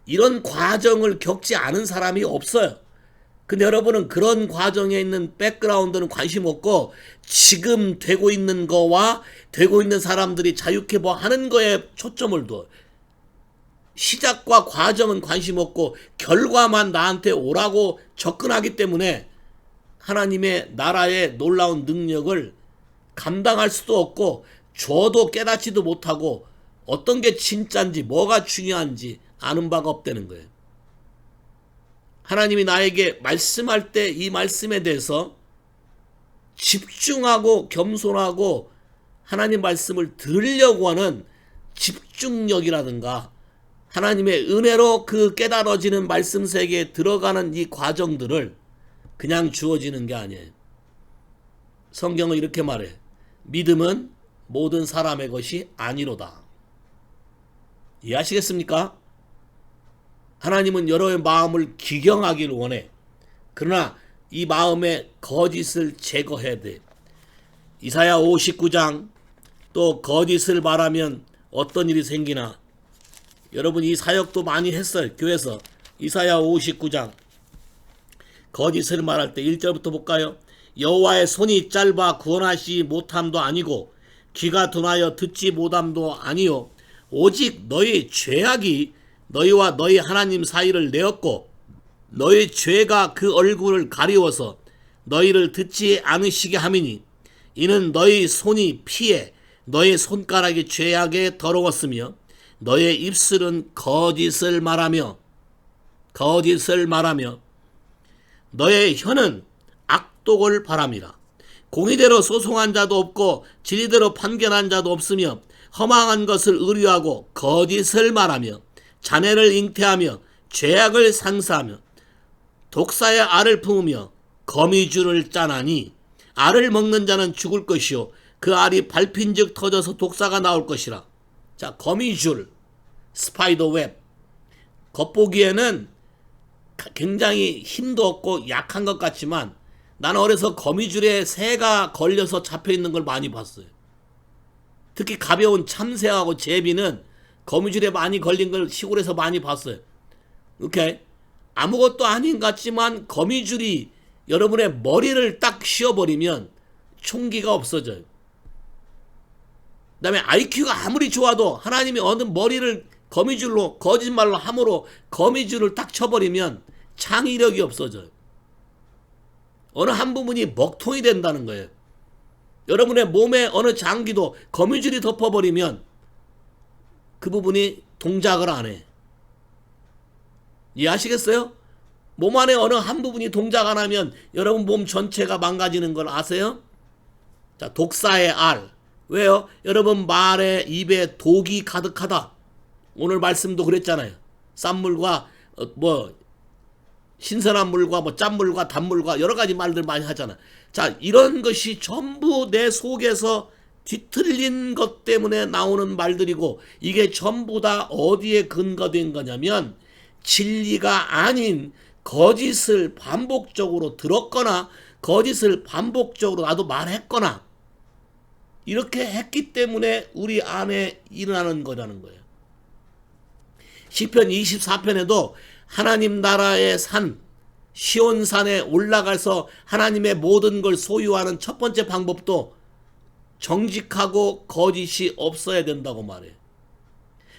이런 과정을 겪지 않은 사람이 없어요. 근데 여러분은 그런 과정에 있는 백그라운드는 관심 없고, 지금 되고 있는 거와 되고 있는 사람들이 자유케 뭐 하는 거에 초점을 둬. 시작과 과정은 관심 없고 결과만 나한테 오라고 접근하기 때문에 하나님의 나라의 놀라운 능력을 감당할 수도 없고, 줘도 깨닫지도 못하고, 어떤 게 진짜인지 뭐가 중요한지 아는 바가 없다는 거예요. 하나님이 나에게 말씀할 때 이 말씀에 대해서 집중하고 겸손하고 하나님 말씀을 들으려고 하는 집중력이라든가, 하나님의 은혜로 그 깨달아지는 말씀 세계에 들어가는 이 과정들을 그냥 주어지는 게 아니에요. 성경은 이렇게 말해. 믿음은 모든 사람의 것이 아니로다. 이해하시겠습니까? 하나님은 여러의 마음을 기경하기를 원해. 그러나 이 마음의 거짓을 제거해야 돼. 이사야 59장, 또 거짓을 말하면 어떤 일이 생기나. 여러분 이 사역도 많이 했어요. 교회에서. 이사야 59장 거짓을 말할 때 1절부터 볼까요? 여호와의 손이 짧아 구원하시지 못함도 아니고 귀가 둔하여 듣지 못함도 아니요 오직 너희 죄악이 너희와 너희 하나님 사이를 내었고 너희 죄가 그 얼굴을 가리워서 너희를 듣지 않으시게 함이니, 이는 너희 손이 피해 너희 손가락이 죄악에 더러웠으며 너의 입술은 거짓을 말하며 너의 혀는 악독을 바람이라. 공의대로 소송한 자도 없고 진리대로 판결한 자도 없으며 허망한 것을 의뢰하고 거짓을 말하며 자네를 잉태하며 죄악을 상사하며 독사의 알을 품으며 거미줄을 짜나니 알을 먹는 자는 죽을 것이요 그 알이 밟힌즉 터져서 독사가 나올 것이라. 자, 거미줄, 스파이더 웹. 겉보기에는 굉장히 힘도 없고 약한 것 같지만 나는 어려서 거미줄에 새가 걸려서 잡혀 있는 걸 많이 봤어요. 특히 가벼운 참새하고 제비는 거미줄에 많이 걸린 걸 시골에서 많이 봤어요. 오케이? 아무것도 아닌 것 같지만 거미줄이 여러분의 머리를 딱 씌워버리면 총기가 없어져요. 그 다음에 IQ가 아무리 좋아도 하나님이 어느 머리를 거미줄로 거짓말로 함으로 거미줄을 딱 쳐버리면 창의력이 없어져요. 어느 한 부분이 먹통이 된다는 거예요. 여러분의 몸의 어느 장기도 거미줄이 덮어버리면 그 부분이 동작을 안 해. 이해하시겠어요? 몸 안에 어느 한 부분이 동작 안 하면 여러분 몸 전체가 망가지는 걸 아세요? 자, 독사의 알. 왜요? 여러분 말에 입에 독이 가득하다. 오늘 말씀도 그랬잖아요. 쌈물과 신선한 물과 짠물과 단물과 여러 가지 말들 많이 하잖아. 자, 이런 것이 전부 내 속에서 뒤틀린 것 때문에 나오는 말들이고 이게 전부 다 어디에 근거된 거냐면 진리가 아닌 거짓을 반복적으로 들었거나 거짓을 반복적으로 나도 말했거나 이렇게 했기 때문에 우리 안에 일어나는 거라는 거예요. 시편 24편에도 하나님 나라의 산 시온산에 올라가서 하나님의 모든 걸 소유하는 첫 번째 방법도 정직하고 거짓이 없어야 된다고 말해요.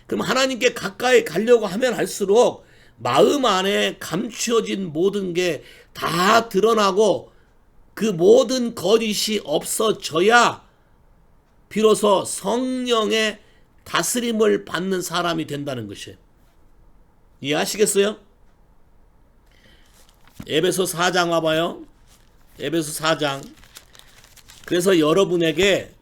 그럼 하나님께 가까이 가려고 하면 할수록 마음 안에 감추어진 모든 게 다 드러나고 그 모든 거짓이 없어져야 비로소 성령의 다스림을 받는 사람이 된다는 것이에요. 이해하시겠어요? 에베소 4장 와봐요. 에베소 4장. 그래서 여러분에게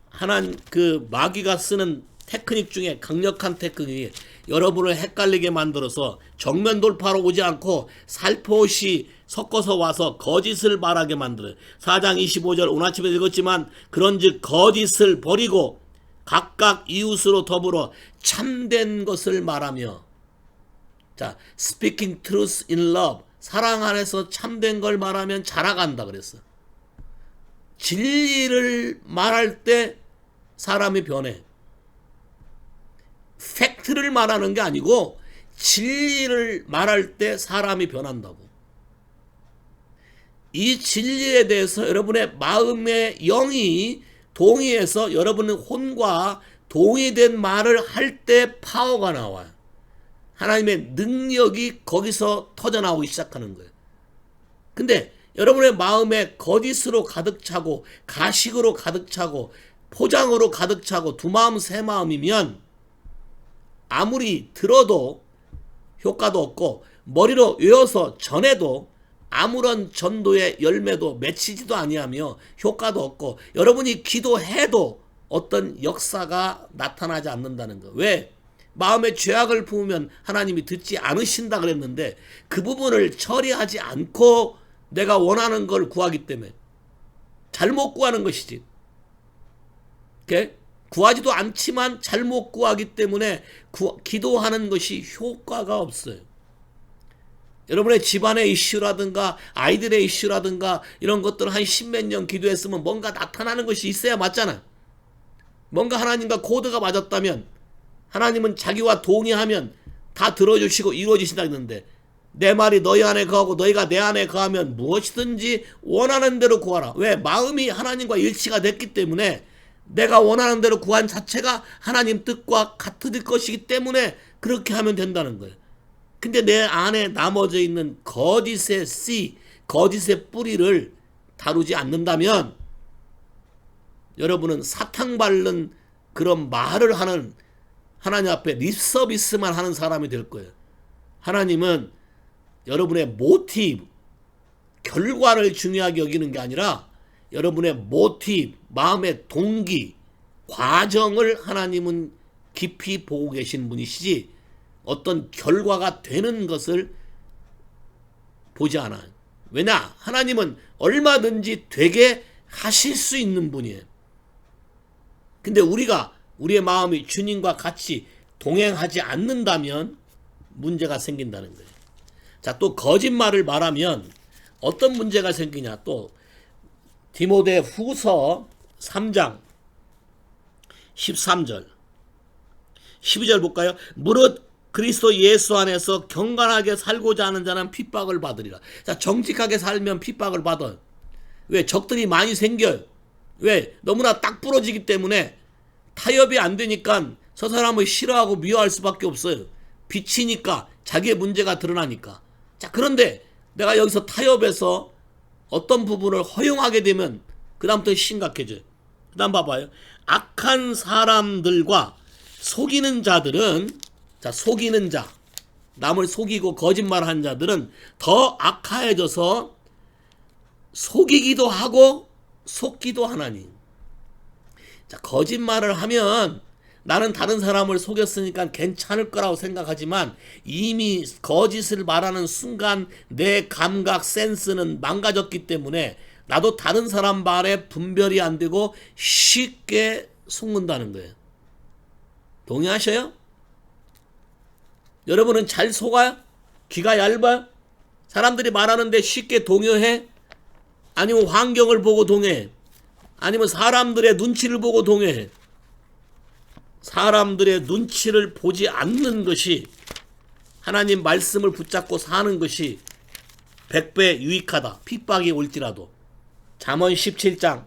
그 마귀가 쓰는 테크닉 중에 강력한 테크닉이 여러분을 헷갈리게 만들어서 정면 돌파로 오지 않고 살포시 섞어서 와서 거짓을 말하게 만들어요. 4장 25절 오늘 아침에 읽었지만 그런즉 거짓을 버리고 각각 이웃으로 더불어 참된 것을 말하며, 자, speaking truth in love, 사랑 안에서 참된 걸 말하면 자라간다 그랬어. 진리를 말할 때 사람이 변해. 팩트를 말하는 게 아니고 진리를 말할 때 사람이 변한다고. 이 진리에 대해서 여러분의 마음의 영이 동의해서 여러분의 혼과 동의된 말을 할 때 파워가 나와요. 하나님의 능력이 거기서 터져나오기 시작하는 거예요. 근데 여러분의 마음에 거짓으로 가득 차고 가식으로 가득 차고 포장으로 가득 차고 두 마음 세 마음이면 아무리 들어도 효과도 없고 머리로 외워서 전해도 아무런 전도의 열매도 맺히지도 아니하며 효과도 없고 여러분이 기도해도 어떤 역사가 나타나지 않는다는 거. 왜? 마음에 죄악을 품으면 하나님이 듣지 않으신다 그랬는데 그 부분을 처리하지 않고 내가 원하는 걸 구하기 때문에 잘못 구하는 것이지. 오케이? 구하지도 않지만 잘못 구하기 때문에 기도하는 것이 효과가 없어요. 여러분의 집안의 이슈라든가 아이들의 이슈라든가 이런 것들 한 십몇 년 기도했으면 뭔가 나타나는 것이 있어야 맞잖아. 뭔가 하나님과 코드가 맞았다면 하나님은 자기와 동의하면 다 들어주시고 이루어지신다 했는데 내 말이 너희 안에 거하고 너희가 내 안에 거하면 무엇이든지 원하는 대로 구하라. 왜? 마음이 하나님과 일치가 됐기 때문에 내가 원하는 대로 구한 자체가 하나님 뜻과 같을 것이기 때문에 그렇게 하면 된다는 거예요. 근데 내 안에 남아져 있는 거짓의 씨, 거짓의 뿌리를 다루지 않는다면 여러분은 사탕 바른 그런 말을 하는 하나님 앞에 립서비스만 하는 사람이 될 거예요. 하나님은 여러분의 모티브, 결과를 중요하게 여기는 게 아니라 여러분의 모티브, 마음의 동기, 과정을 하나님은 깊이 보고 계신 분이시지 어떤 결과가 되는 것을 보지 않아요. 왜냐? 하나님은 얼마든지 되게 하실 수 있는 분이에요. 근데 우리의 마음이 주님과 같이 동행하지 않는다면 문제가 생긴다는 거예요. 자, 또 거짓말을 말하면 어떤 문제가 생기냐? 또 디모데 후서 3장 13절 12절 볼까요? 무릇 그리스도 예수 안에서 경건하게 살고자 하는 자는 핍박을 받으리라. 자, 정직하게 살면 핍박을 받아요. 왜? 적들이 많이 생겨요. 왜? 너무나 딱 부러지기 때문에 타협이 안 되니까 저 사람을 싫어하고 미워할 수밖에 없어요. 비치니까, 자기의 문제가 드러나니까. 자, 그런데 내가 여기서 타협해서 어떤 부분을 허용하게 되면 그 다음부터 심각해져요. 그 다음 봐봐요. 악한 사람들과 속이는 자들은, 자, 속이는 자, 남을 속이고 거짓말하는 자들은 더 악화해져서 속이기도 하고 속기도 하나니. 자, 거짓말을 하면 나는 다른 사람을 속였으니까 괜찮을 거라고 생각하지만 이미 거짓을 말하는 순간 내 감각 센스는 망가졌기 때문에 나도 다른 사람 말에 분별이 안 되고 쉽게 속는다는 거예요. 동의하셔요? 여러분은 잘 속아요? 귀가 얇아요? 사람들이 말하는데 쉽게 동요해? 아니면 환경을 보고 동요해? 아니면 사람들의 눈치를 보고 동요해? 사람들의 눈치를 보지 않는 것이, 하나님 말씀을 붙잡고 사는 것이 100배 유익하다. 핍박이 올지라도. 잠언 17장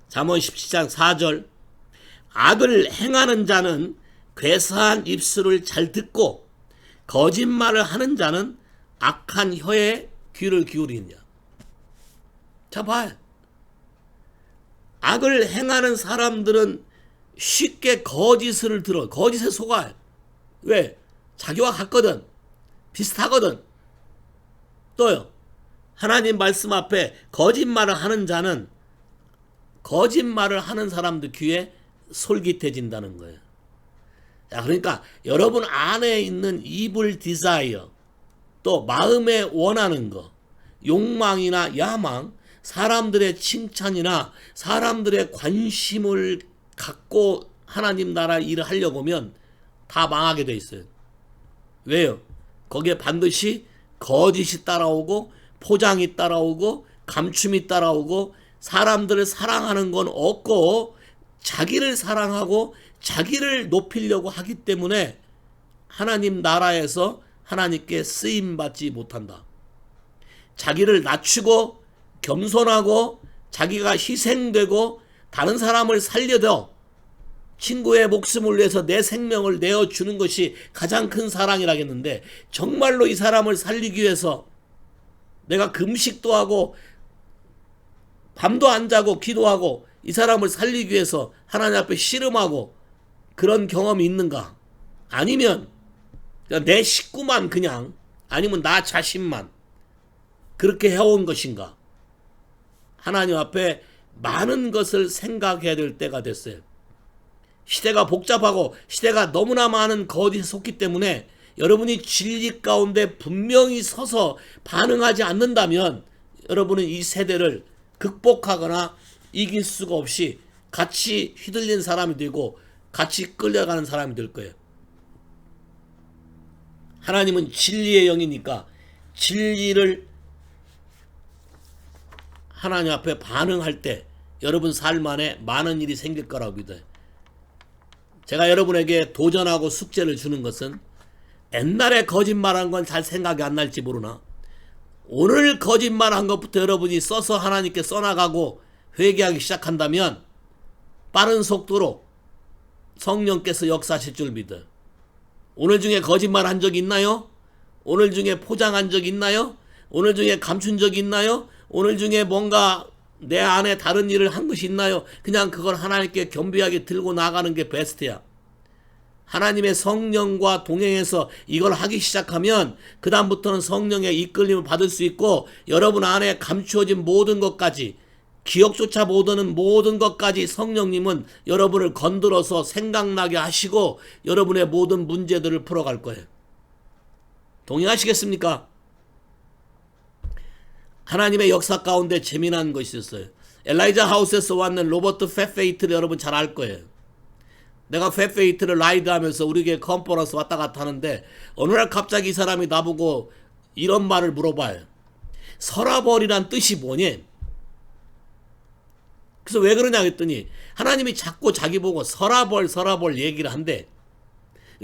4절 악을 행하는 자는 괴사한 입술을 잘 듣고 거짓말을 하는 자는 악한 혀에 귀를 기울이느냐. 자, 봐요. 악을 행하는 사람들은 쉽게 거짓을 들어. 거짓에 속아요. 왜? 자기와 같거든. 비슷하거든. 또요. 하나님 말씀 앞에 거짓말을 하는 자는 거짓말을 하는 사람들 귀에 솔깃해진다는 거예요. 자, 그러니까 여러분 안에 있는 evil desire, 또 마음에 원하는 거, 욕망이나 야망, 사람들의 칭찬이나 사람들의 관심을 갖고 하나님 나라 일을 하려고 하면 다 망하게 돼 있어요. 왜요? 거기에 반드시 거짓이 따라오고 포장이 따라오고 감춤이 따라오고 사람들을 사랑하는 건 없고 자기를 사랑하고 자기를 높이려고 하기 때문에 하나님 나라에서 하나님께 쓰임받지 못한다. 자기를 낮추고 겸손하고 자기가 희생되고 다른 사람을 살려도 친구의 목숨을 위해서 내 생명을 내어주는 것이 가장 큰 사랑이라겠는데, 정말로 이 사람을 살리기 위해서 내가 금식도 하고 밤도 안 자고 기도하고 이 사람을 살리기 위해서 하나님 앞에 씨름하고 그런 경험이 있는가? 아니면 그냥 내 식구만, 그냥, 아니면 나 자신만 그렇게 해온 것인가? 하나님 앞에 많은 것을 생각해야 될 때가 됐어요. 시대가 복잡하고 시대가 너무나 많은 거짓에 속기 때문에 여러분이 진리 가운데 분명히 서서 반응하지 않는다면 여러분은 이 세대를 극복하거나 이길 수가 없이 같이 휘둘린 사람이 되고 같이 끌려가는 사람이 될 거예요. 하나님은 진리의 영이니까 진리를 하나님 앞에 반응할 때 여러분 삶 안에 많은 일이 생길 거라고 믿어요. 제가 여러분에게 도전하고 숙제를 주는 것은, 옛날에 거짓말한 건 잘 생각이 안 날지 모르나 오늘 거짓말한 것부터 여러분이 써서 하나님께 써나가고 회개하기 시작한다면 빠른 속도로 성령께서 역사하실 줄 믿어요. 오늘 중에 거짓말한 적이 있나요? 오늘 중에 포장한 적이 있나요? 오늘 중에 감춘 적이 있나요? 오늘 중에 뭔가 내 안에 다른 일을 한 것이 있나요? 그냥 그걸 하나님께 겸비하게 들고 나가는 게 베스트야. 하나님의 성령과 동행해서 이걸 하기 시작하면 그 다음부터는 성령의 이끌림을 받을 수 있고, 여러분 안에 감추어진 모든 것까지, 기억조차 못하는 모든 것까지 성령님은 여러분을 건드려서 생각나게 하시고 여러분의 모든 문제들을 풀어갈 거예요. 동의하시겠습니까? 하나님의 역사 가운데 재미난 것이 있었어요. 엘라이자 하우스에서 왔는 로버트 팻페이트를 여러분 잘 알 거예요. 내가 팻페이트를 라이드하면서 우리 교회 컨퍼런스 왔다 갔다 하는데 어느 날 갑자기 이 사람이 나보고 이런 말을 물어봐요. 서라벌이란 뜻이 뭐니? 그래서 왜 그러냐 했더니 하나님이 자꾸 자기 보고 서라벌 얘기를 한대.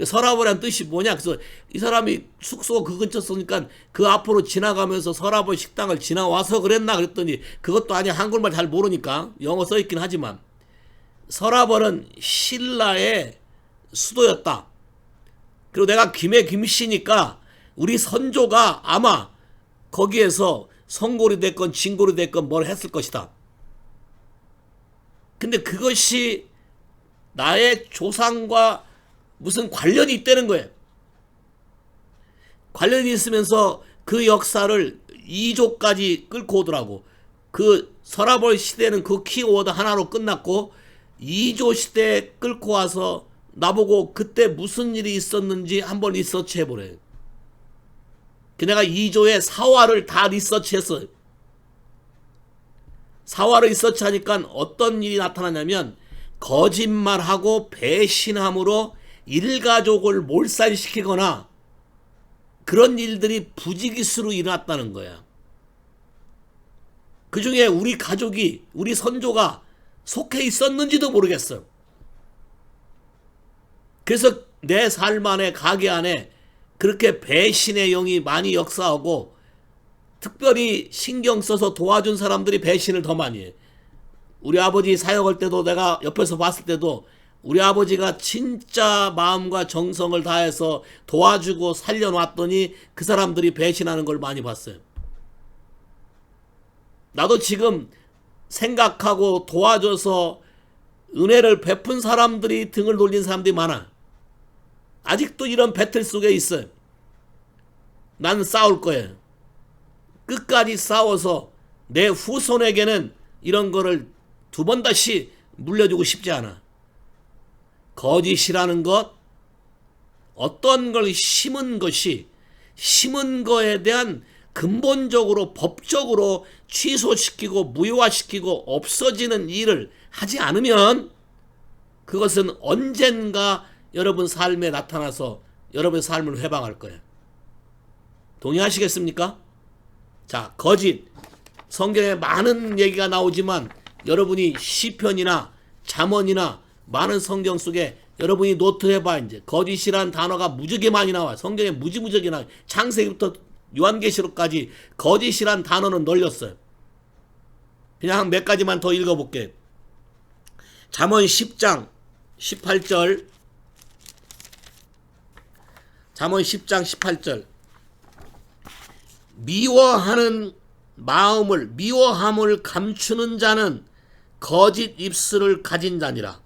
서라벌이란 뜻이 뭐냐? 그래서 이 사람이 숙소 그 근처 쓰니까 그 앞으로 지나가면서 서라벌 식당을 지나와서 그랬나 그랬더니 그것도 아니야. 한국말 잘 모르니까 영어 써있긴 하지만 서라벌은 신라의 수도였다. 그리고 내가 김씨니까 우리 선조가 아마 거기에서 성골이 됐건 진골이 됐건 뭘 했을 것이다. 근데 그것이 나의 조상과 무슨 관련이 있다는 거예요. 관련이 있으면서 그 역사를 2조까지 끌고 오더라고. 그 서라벌 시대는 그 키워드 하나로 끝났고 2조 시대에 끌고 와서 나보고 그때 무슨 일이 있었는지 한번 리서치 해보래. 내가 2조의 사화를 다 리서치했어요. 사화를 리서치하니까 어떤 일이 나타나냐면 거짓말하고 배신함으로 일가족을 몰살시키거나 그런 일들이 부지기수로 일어났다는 거야. 그 중에 우리 가족이, 우리 선조가 속해 있었는지도 모르겠어요. 그래서 내 삶 안에, 가게 안에 그렇게 배신의 영이 많이 역사하고 특별히 신경 써서 도와준 사람들이 배신을 더 많이 해. 우리 아버지 사역할 때도 내가 옆에서 봤을 때도 우리 아버지가 진짜 마음과 정성을 다해서 도와주고 살려놨더니 그 사람들이 배신하는 걸 많이 봤어요. 나도 지금 생각하고 도와줘서 은혜를 베푼 사람들이 등을 돌린 사람들이 많아. 아직도 이런 배틀 속에 있어요. 나는 싸울 거예요. 끝까지 싸워서 내 후손에게는 이런 거를 두 번 다시 물려주고 싶지 않아. 거짓이라는 것, 어떤 걸 심은 것이 심은 거에 대한 근본적으로 법적으로 취소시키고 무효화시키고 없어지는 일을 하지 않으면 그것은 언젠가 여러분 삶에 나타나서 여러분의 삶을 회방할 거예요. 동의하시겠습니까? 자, 거짓. 성경에 많은 얘기가 나오지만 여러분이 시편이나 잠언이나 많은 성경 속에 여러분이 노트해봐. 이제 거짓이란 단어가 무지개 많이 나와. 성경에 무지무지하게 나와. 창세기부터 요한계시록까지 거짓이란 단어는 널렸어요. 그냥 몇 가지만 더 읽어볼게. 잠언 10장 18절. 잠언 10장 18절. 미워함을 감추는 자는 거짓 입술을 가진 자니라.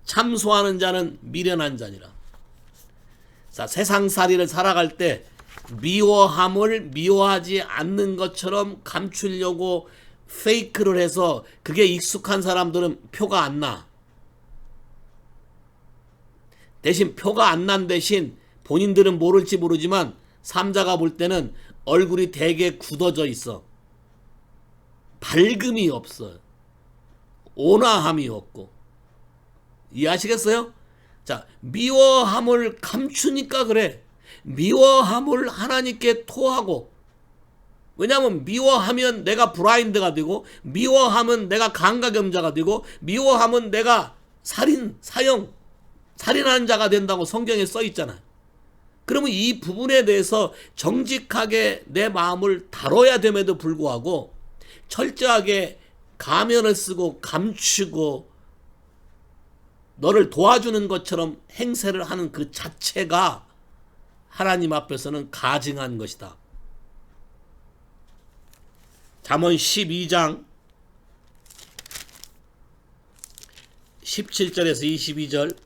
참소하는 자는 미련한 자니라. 자, 세상살이를 살아갈 때 미워함을 미워하지 않는 것처럼 감추려고 페이크를 해서 그게 익숙한 사람들은 표가 안 나. 대신 표가 안 난 대신 본인들은 모를지 모르지만 삼자가 볼 때는 얼굴이 되게 굳어져 있어. 밝음이 없어. 온화함이 없고. 이해하시겠어요? 자, 미워함을 감추니까 그래. 미워함을 하나님께 토하고. 왜냐하면 미워하면 내가 블라인드가 되고, 미워하면 내가 감각염자가 되고, 미워하면 내가 살인하는 자가 된다고 성경에 써 있잖아요. 그러면 이 부분에 대해서 정직하게 내 마음을 다뤄야 됨에도 불구하고 철저하게 가면을 쓰고 감추고 너를 도와주는 것처럼 행세를 하는 그 자체가 하나님 앞에서는 가증한 것이다. 잠언 12장 17절에서 22절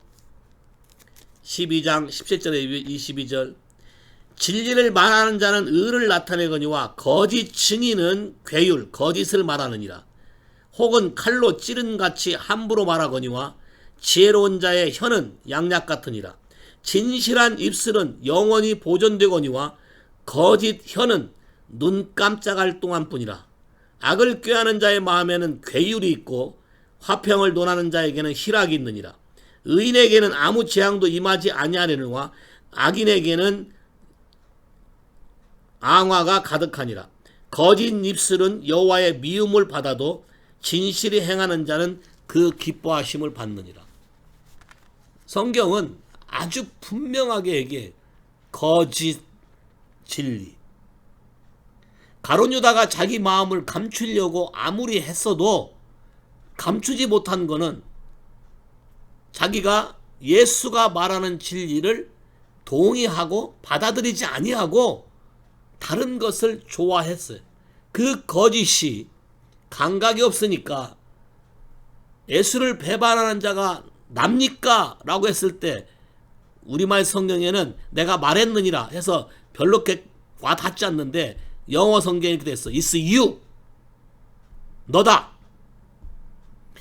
12장 17절에 22절. 진리를 말하는 자는 의를 나타내거니와 거짓 증인은 괴율 거짓을 말하느니라. 혹은 칼로 찌른같이 함부로 말하거니와 지혜로운 자의 혀는 양약 같으니라. 진실한 입술은 영원히 보존되거니와 거짓 혀는 눈 깜짝할 동안뿐이라. 악을 꾀하는 자의 마음에는 괴율이 있고 화평을 논하는 자에게는 희락이 있느니라. 의인에게는 아무 재앙도 임하지 아니하려니와 악인에게는 앙화가 가득하니라. 거짓 입술은 여호와의 미움을 받아도 진실이 행하는 자는 그 기뻐하심을 받느니라. 성경은 아주 분명하게 얘기해. 거짓 진리. 가룟 유다가 자기 마음을 감추려고 아무리 했어도 감추지 못한 거는 자기가 예수가 말하는 진리를 동의하고 받아들이지 아니하고 다른 것을 좋아했어요. 그 거짓이 감각이 없으니까 예수를 배반하는 자가 납니까? 라고 했을 때 우리말 성경에는 내가 말했느니라 해서 별로 이렇게 와닿지 않는데 영어 성경에 이렇게 됐어. It's you. 너다.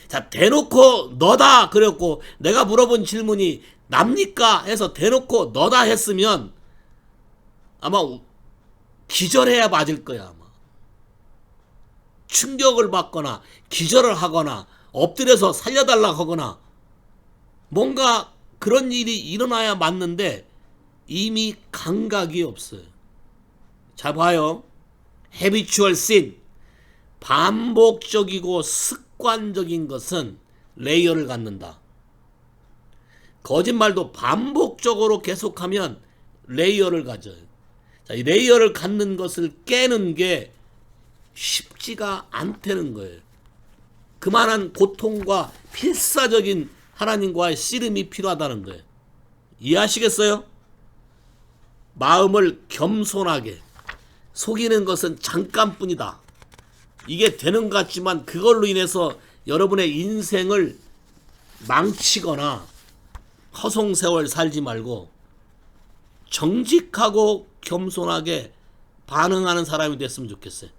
자, 대놓고 너다 그랬고 내가 물어본 질문이 납니까? 해서 대놓고 너다 했으면 아마 기절해야 맞을 거야. 아마 충격을 받거나 기절을 하거나 엎드려서 살려달라 하거나 뭔가 그런 일이 일어나야 맞는데 이미 감각이 없어요. 자, 봐요. habitual sin. 반복적이고 습관적인 것은 레이어를 갖는다. 거짓말도 반복적으로 계속하면 레이어를 가져요. 자, 이 레이어를 갖는 것을 깨는 게 쉽지가 않다는 거예요. 그만한 고통과 필사적인 하나님과의 씨름이 필요하다는 거예요. 이해하시겠어요? 마음을 겸손하게. 속이는 것은 잠깐뿐이다. 이게 되는 것 같지만 그걸로 인해서 여러분의 인생을 망치거나 허송세월 살지 말고 정직하고 겸손하게 반응하는 사람이 됐으면 좋겠어요.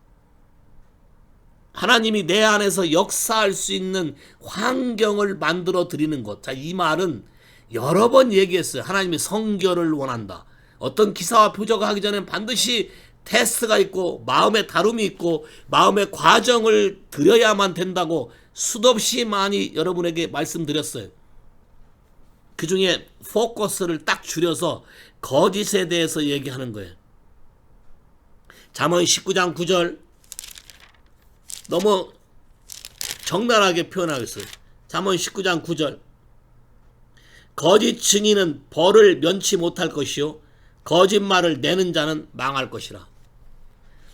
하나님이 내 안에서 역사할 수 있는 환경을 만들어 드리는 것. 자, 이 말은 여러 번 얘기했어요. 하나님이 성결을 원한다. 어떤 기사와 표적을 하기 전에 반드시 테스트가 있고 마음의 다름이 있고 마음의 과정을 드려야만 된다고 수도 없이 많이 여러분에게 말씀드렸어요. 그 중에 포커스를 딱 줄여서 거짓에 대해서 얘기하는 거예요. 잠언 19장 9절 너무 적나라하게 표현하겠어요. 잠언 19장 9절 거짓 증인은 벌을 면치 못할 것이요 거짓말을 내는 자는 망할 것이라.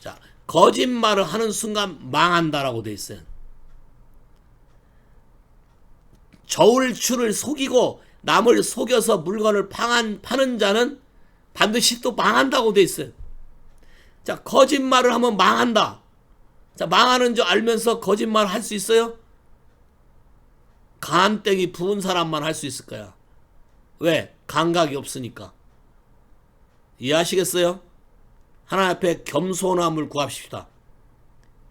자, 거짓말을 하는 순간 망한다라고 돼 있어요. 저울추를 속이고 남을 속여서 물건을 파는 자는 반드시 또 망한다고 돼 있어요. 자, 거짓말을 하면 망한다. 자, 망하는 줄 알면서 거짓말 할 수 있어요? 간땡이 부은 사람만 할 수 있을 거야. 왜? 감각이 없으니까. 이해하시겠어요? 하나님 앞에 겸손함을 구합시다.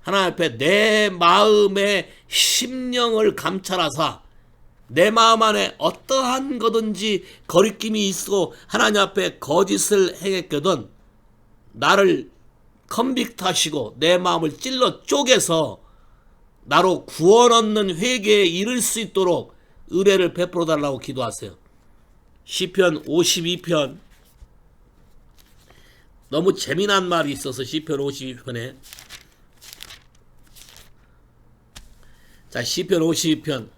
하나님 앞에 내 마음의 심령을 감찰하사 내 마음 안에 어떠한 거든지 거리낌이 있고 하나님 앞에 거짓을 행했거든 나를 컨빅트하시고 내 마음을 찔러 쪼개서 나로 구원 얻는 회개에 이를 수 있도록 의뢰를 베풀어 달라고 기도하세요. 시편 52편 너무 재미난 말이 있어서 시편 52편에 자, 시편 52편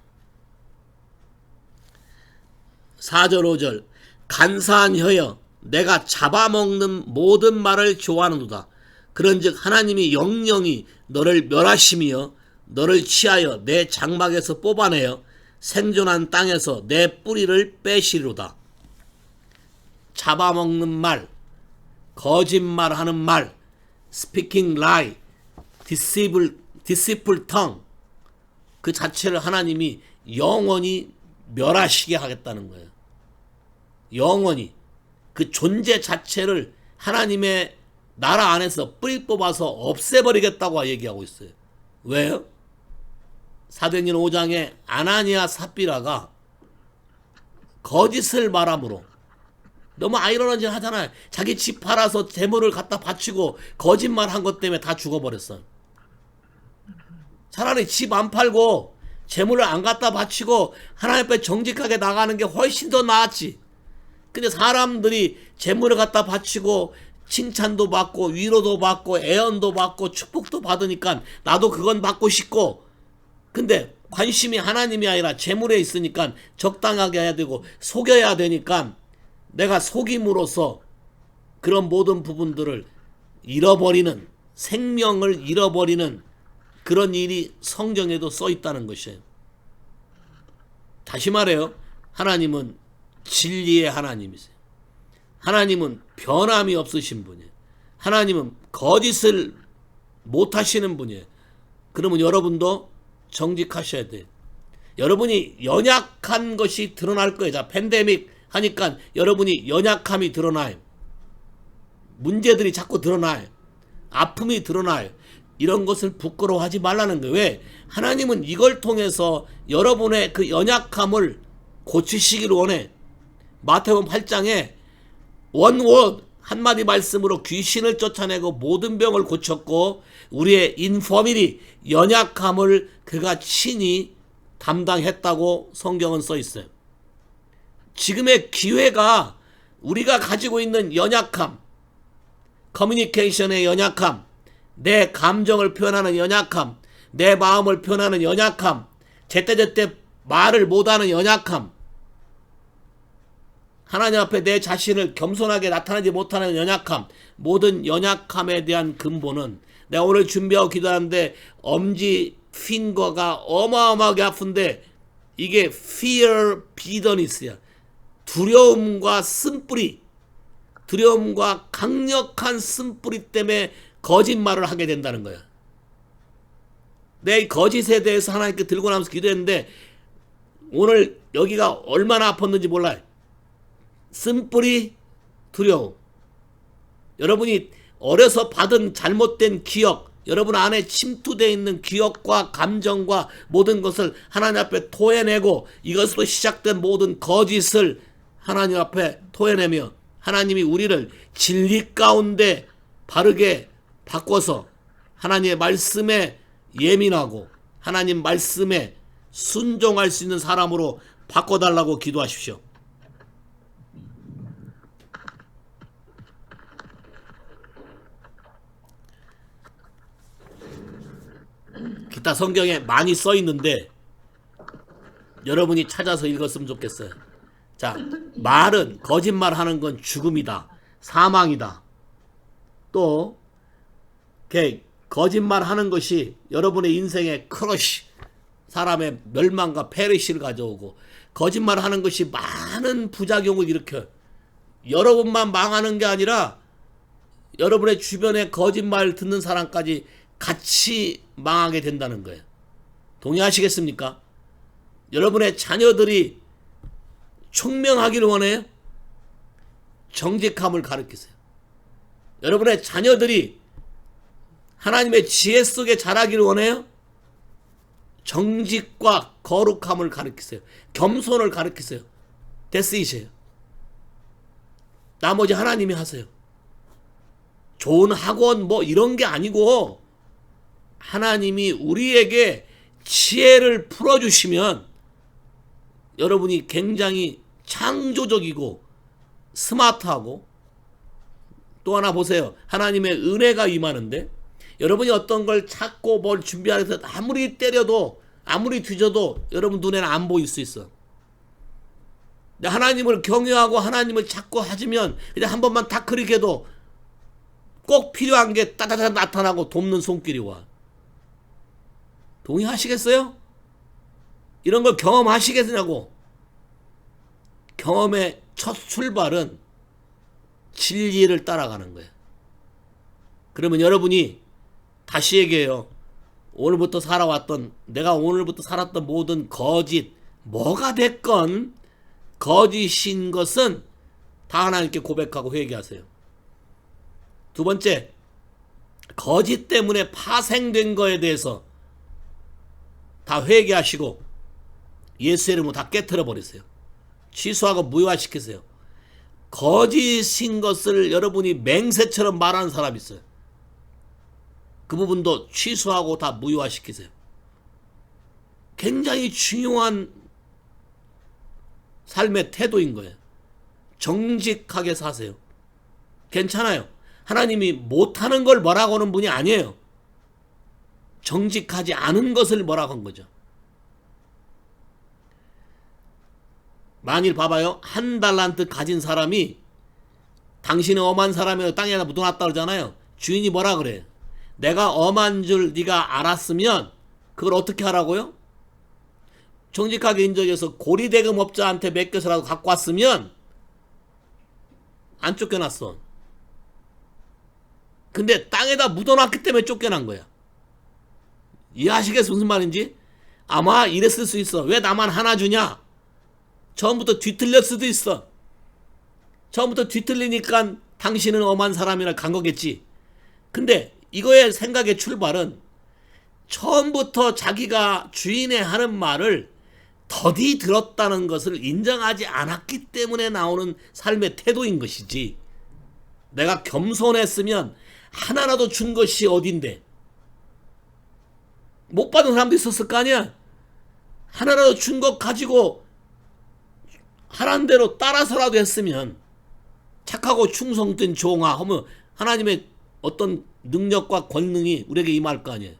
4절 5절 간사한 혀여 내가 잡아먹는 모든 말을 좋아하는도다. 그런즉 하나님이 영영이 너를 멸하심이여 너를 취하여 내 장막에서 뽑아내어 생존한 땅에서 내 뿌리를 빼시리로다. 잡아먹는 말, 거짓말하는 말, speaking lie, deceitful tongue 그 자체를 하나님이 영원히 멸하시게 하겠다는 거예요. 영원히 그 존재 자체를 하나님의 나라 안에서 뿌리 뽑아서 없애버리겠다고 얘기하고 있어요. 왜요? 사도행전 5장에 아나니아 삽비라가 거짓을 말함으로 너무 아이러니한 짓 하잖아요. 자기 집 팔아서 재물을 갖다 바치고 거짓말 한 것 때문에 다 죽어버렸어. 차라리 집 안 팔고 재물을 안 갖다 바치고 하나님 앞에 정직하게 나가는 게 훨씬 더 나았지. 근데 사람들이 재물을 갖다 바치고 칭찬도 받고 위로도 받고 애언도 받고 축복도 받으니까 나도 그건 받고 싶고, 근데 관심이 하나님이 아니라 재물에 있으니까 적당하게 해야 되고 속여야 되니까 내가 속임으로써 그런 모든 부분들을 잃어버리는, 생명을 잃어버리는 그런 일이 성경에도 써 있다는 것이에요. 다시 말해요. 하나님은 진리의 하나님이세요. 하나님은 변함이 없으신 분이에요. 하나님은 거짓을 못 하시는 분이에요. 그러면 여러분도 정직하셔야 돼요. 여러분이 연약한 것이 드러날 거예요. 자, 팬데믹 하니까 여러분이 연약함이 드러나요. 문제들이 자꾸 드러나요. 아픔이 드러나요. 이런 것을 부끄러워하지 말라는 거예요. 왜? 하나님은 이걸 통해서 여러분의 그 연약함을 고치시기를 원해. 마태복음 8장에 원워드 한마디 말씀으로 귀신을 쫓아내고 모든 병을 고쳤고 우리의 인퍼미티 연약함을 그가 친히 담당했다고 성경은 써 있어요. 지금의 기회가 우리가 가지고 있는 연약함, 커뮤니케이션의 연약함, 내 감정을 표현하는 연약함, 내 마음을 표현하는 연약함, 제때제때 말을 못하는 연약함, 하나님 앞에 내 자신을 겸손하게 나타내지 못하는 연약함, 모든 연약함에 대한 근본은 내가 오늘 준비하고 기도하는데 엄지 핑거가 어마어마하게 아픈데 이게 fear bitterness야. 두려움과 쓴뿌리, 두려움과 강력한 쓴뿌리 때문에 거짓말을 하게 된다는 거야. 내 거짓에 대해서 하나님께 들고 나면서 기도했는데 오늘 여기가 얼마나 아팠는지 몰라요. 쓴뿌리 두려움. 여러분이 어려서 받은 잘못된 기억, 여러분 안에 침투되어 있는 기억과 감정과 모든 것을 하나님 앞에 토해내고 이것으로 시작된 모든 거짓을 하나님 앞에 토해내며 하나님이 우리를 진리 가운데 바르게 바꿔서 하나님의 말씀에 예민하고 하나님 말씀에 순종할 수 있는 사람으로 바꿔달라고 기도하십시오. 기타 성경에 많이 써 있는데 여러분이 찾아서 읽었으면 좋겠어요. 자, 말은 거짓말하는 건 죽음이다, 사망이다. 또 거짓말하는 것이 여러분의 인생에 크러쉬, 사람의 멸망과 페리시를 가져오고 거짓말하는 것이 많은 부작용을 일으켜요. 여러분만 망하는 게 아니라 여러분의 주변에 거짓말 듣는 사람까지 같이 망하게 된다는 거예요. 동의하시겠습니까? 여러분의 자녀들이 총명하기를 원해요? 정직함을 가르치세요. 여러분의 자녀들이 하나님의 지혜 속에 자라기를 원해요? 정직과 거룩함을 가르치세요. 겸손을 가르치세요. 데스이세요. 나머지 하나님이 하세요. 좋은 학원 뭐 이런 게 아니고 하나님이 우리에게 지혜를 풀어주시면 여러분이 굉장히 창조적이고 스마트하고, 또 하나 보세요. 하나님의 은혜가 임하는데 여러분이 어떤 걸 찾고 뭘 준비하면서 아무리 때려도 아무리 뒤져도 여러분 눈에는 안 보일 수 있어. 하나님을 경외하고 하나님을 찾고 하시면 그냥 한 번만 다 그리게도 꼭 필요한 게 따다다 나타나고 돕는 손길이 와. 동의하시겠어요? 이런 걸 경험하시겠냐고. 경험의 첫 출발은 진리를 따라가는 거예요. 그러면 여러분이 다시 얘기해요. 오늘부터 살아왔던, 내가 오늘부터 살았던 모든 거짓, 뭐가 됐건 거짓인 것은 다 하나님께 고백하고 회개하세요. 두 번째, 거짓 때문에 파생된 거에 대해서 다 회개하시고 예수의 이름으로 다 깨트려 버리세요. 취소하고 무효화시키세요. 거짓인 것을 여러분이 맹세처럼 말하는 사람이 있어요. 그 부분도 취소하고 다 무효화시키세요. 굉장히 중요한 삶의 태도인 거예요. 정직하게 사세요. 괜찮아요. 하나님이 못하는 걸 뭐라고 하는 분이 아니에요. 정직하지 않은 것을 뭐라고 한 거죠. 만일 봐봐요. 1달란트 가진 사람이 당신은 엄한 사람이라고 땅에다 묻어놨다 그러잖아요. 주인이 뭐라 그래? 내가 엄한 줄 네가 알았으면 그걸 어떻게 하라고요? 정직하게 인정해서 고리대금업자한테 맡겨서라도 갖고 왔으면 안 쫓겨났어. 근데 땅에다 묻어놨기 때문에 쫓겨난 거야. 이해하시겠어요? 무슨 말인지? 아마 이랬을 수 있어. 왜 나만 하나 주냐? 처음부터 뒤틀렸을 수도 있어. 처음부터 뒤틀리니까 당신은 엄한 사람이라 간 거겠지. 근데 이거의 생각의 출발은 처음부터 자기가 주인의 하는 말을 더디 들었다는 것을 인정하지 않았기 때문에 나오는 삶의 태도인 것이지. 내가 겸손했으면 하나라도 준 것이 어딘데. 못 받은 사람도 있었을 거 아니야. 하나라도 준 것 가지고 하라는 대로 따라서라도 했으면 착하고 충성된 종아 하면 하나님의 어떤 능력과 권능이 우리에게 임할 거 아니에요.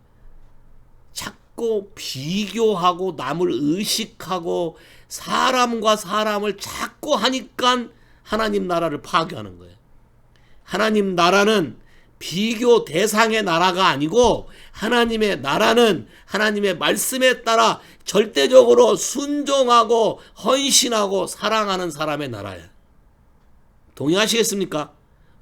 자꾸 비교하고 남을 의식하고 사람과 사람을 자꾸 하니까 하나님 나라를 파괴하는 거예요. 하나님 나라는 비교 대상의 나라가 아니고 하나님의 나라는 하나님의 말씀에 따라 절대적으로 순종하고 헌신하고 사랑하는 사람의 나라예요. 동의하시겠습니까?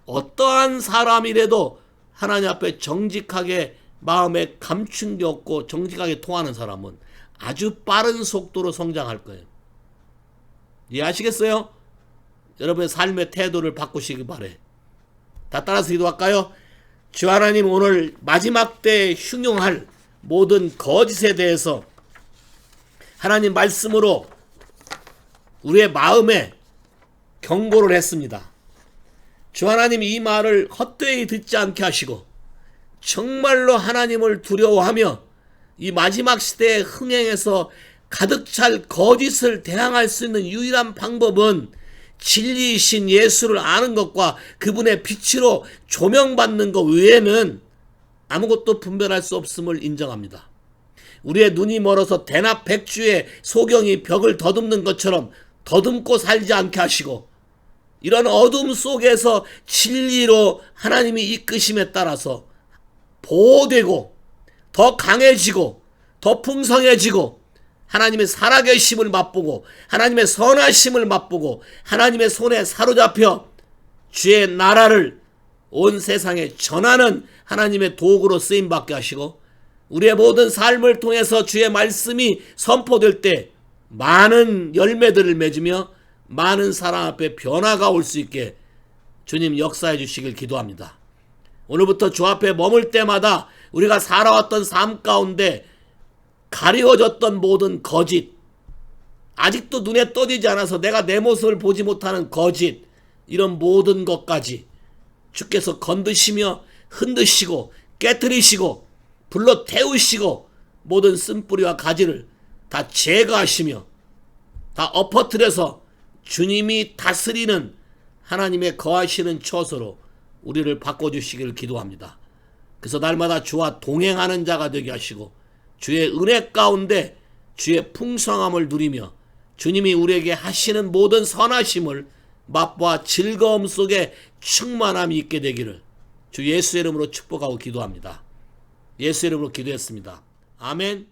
어떠한 사람이라도 하나님 앞에 정직하게 마음에 감춘 게 없고 정직하게 통하는 사람은 아주 빠른 속도로 성장할 거예요. 이해하시겠어요? 여러분의 삶의 태도를 바꾸시기 바래. 다 따라서 기도할까요? 주 하나님, 오늘 마지막 때에 흉용할 모든 거짓에 대해서 하나님 말씀으로 우리의 마음에 경고를 했습니다. 주 하나님, 이 말을 헛되이 듣지 않게 하시고 정말로 하나님을 두려워하며 이 마지막 시대의 흥행에서 가득 찰 거짓을 대항할 수 있는 유일한 방법은 진리이신 예수를 아는 것과 그분의 빛으로 조명받는 것 외에는 아무것도 분별할 수 없음을 인정합니다. 우리의 눈이 멀어서 대낮 백주에 소경이 벽을 더듬는 것처럼 더듬고 살지 않게 하시고, 이런 어둠 속에서 진리로 하나님이 이끄심에 따라서 보호되고 더 강해지고 더 풍성해지고 하나님의 살아계심을 맛보고 하나님의 선하심을 맛보고 하나님의 손에 사로잡혀 주의 나라를 온 세상에 전하는 하나님의 도구로 쓰임받게 하시고, 우리의 모든 삶을 통해서 주의 말씀이 선포될 때 많은 열매들을 맺으며 많은 사람 앞에 변화가 올 수 있게 주님 역사해 주시길 기도합니다. 오늘부터 주 앞에 머물 때마다 우리가 살아왔던 삶 가운데 가리워졌던 모든 거짓, 아직도 눈에 떠지지 않아서 내가 내 모습을 보지 못하는 거짓, 이런 모든 것까지 주께서 건드시며 흔드시고 깨뜨리시고 불러 태우시고 모든 쓴뿌리와 가지를 다 제거하시며 다 엎어뜨려서 주님이 다스리는 하나님의 거하시는 처소로 우리를 바꿔주시기를 기도합니다. 그래서 날마다 주와 동행하는 자가 되게 하시고 주의 은혜 가운데 주의 풍성함을 누리며 주님이 우리에게 하시는 모든 선하심을 맛보아 즐거움 속에 충만함이 있게 되기를 주 예수의 이름으로 축복하고 기도합니다. 예수의 이름으로 기도했습니다. 아멘.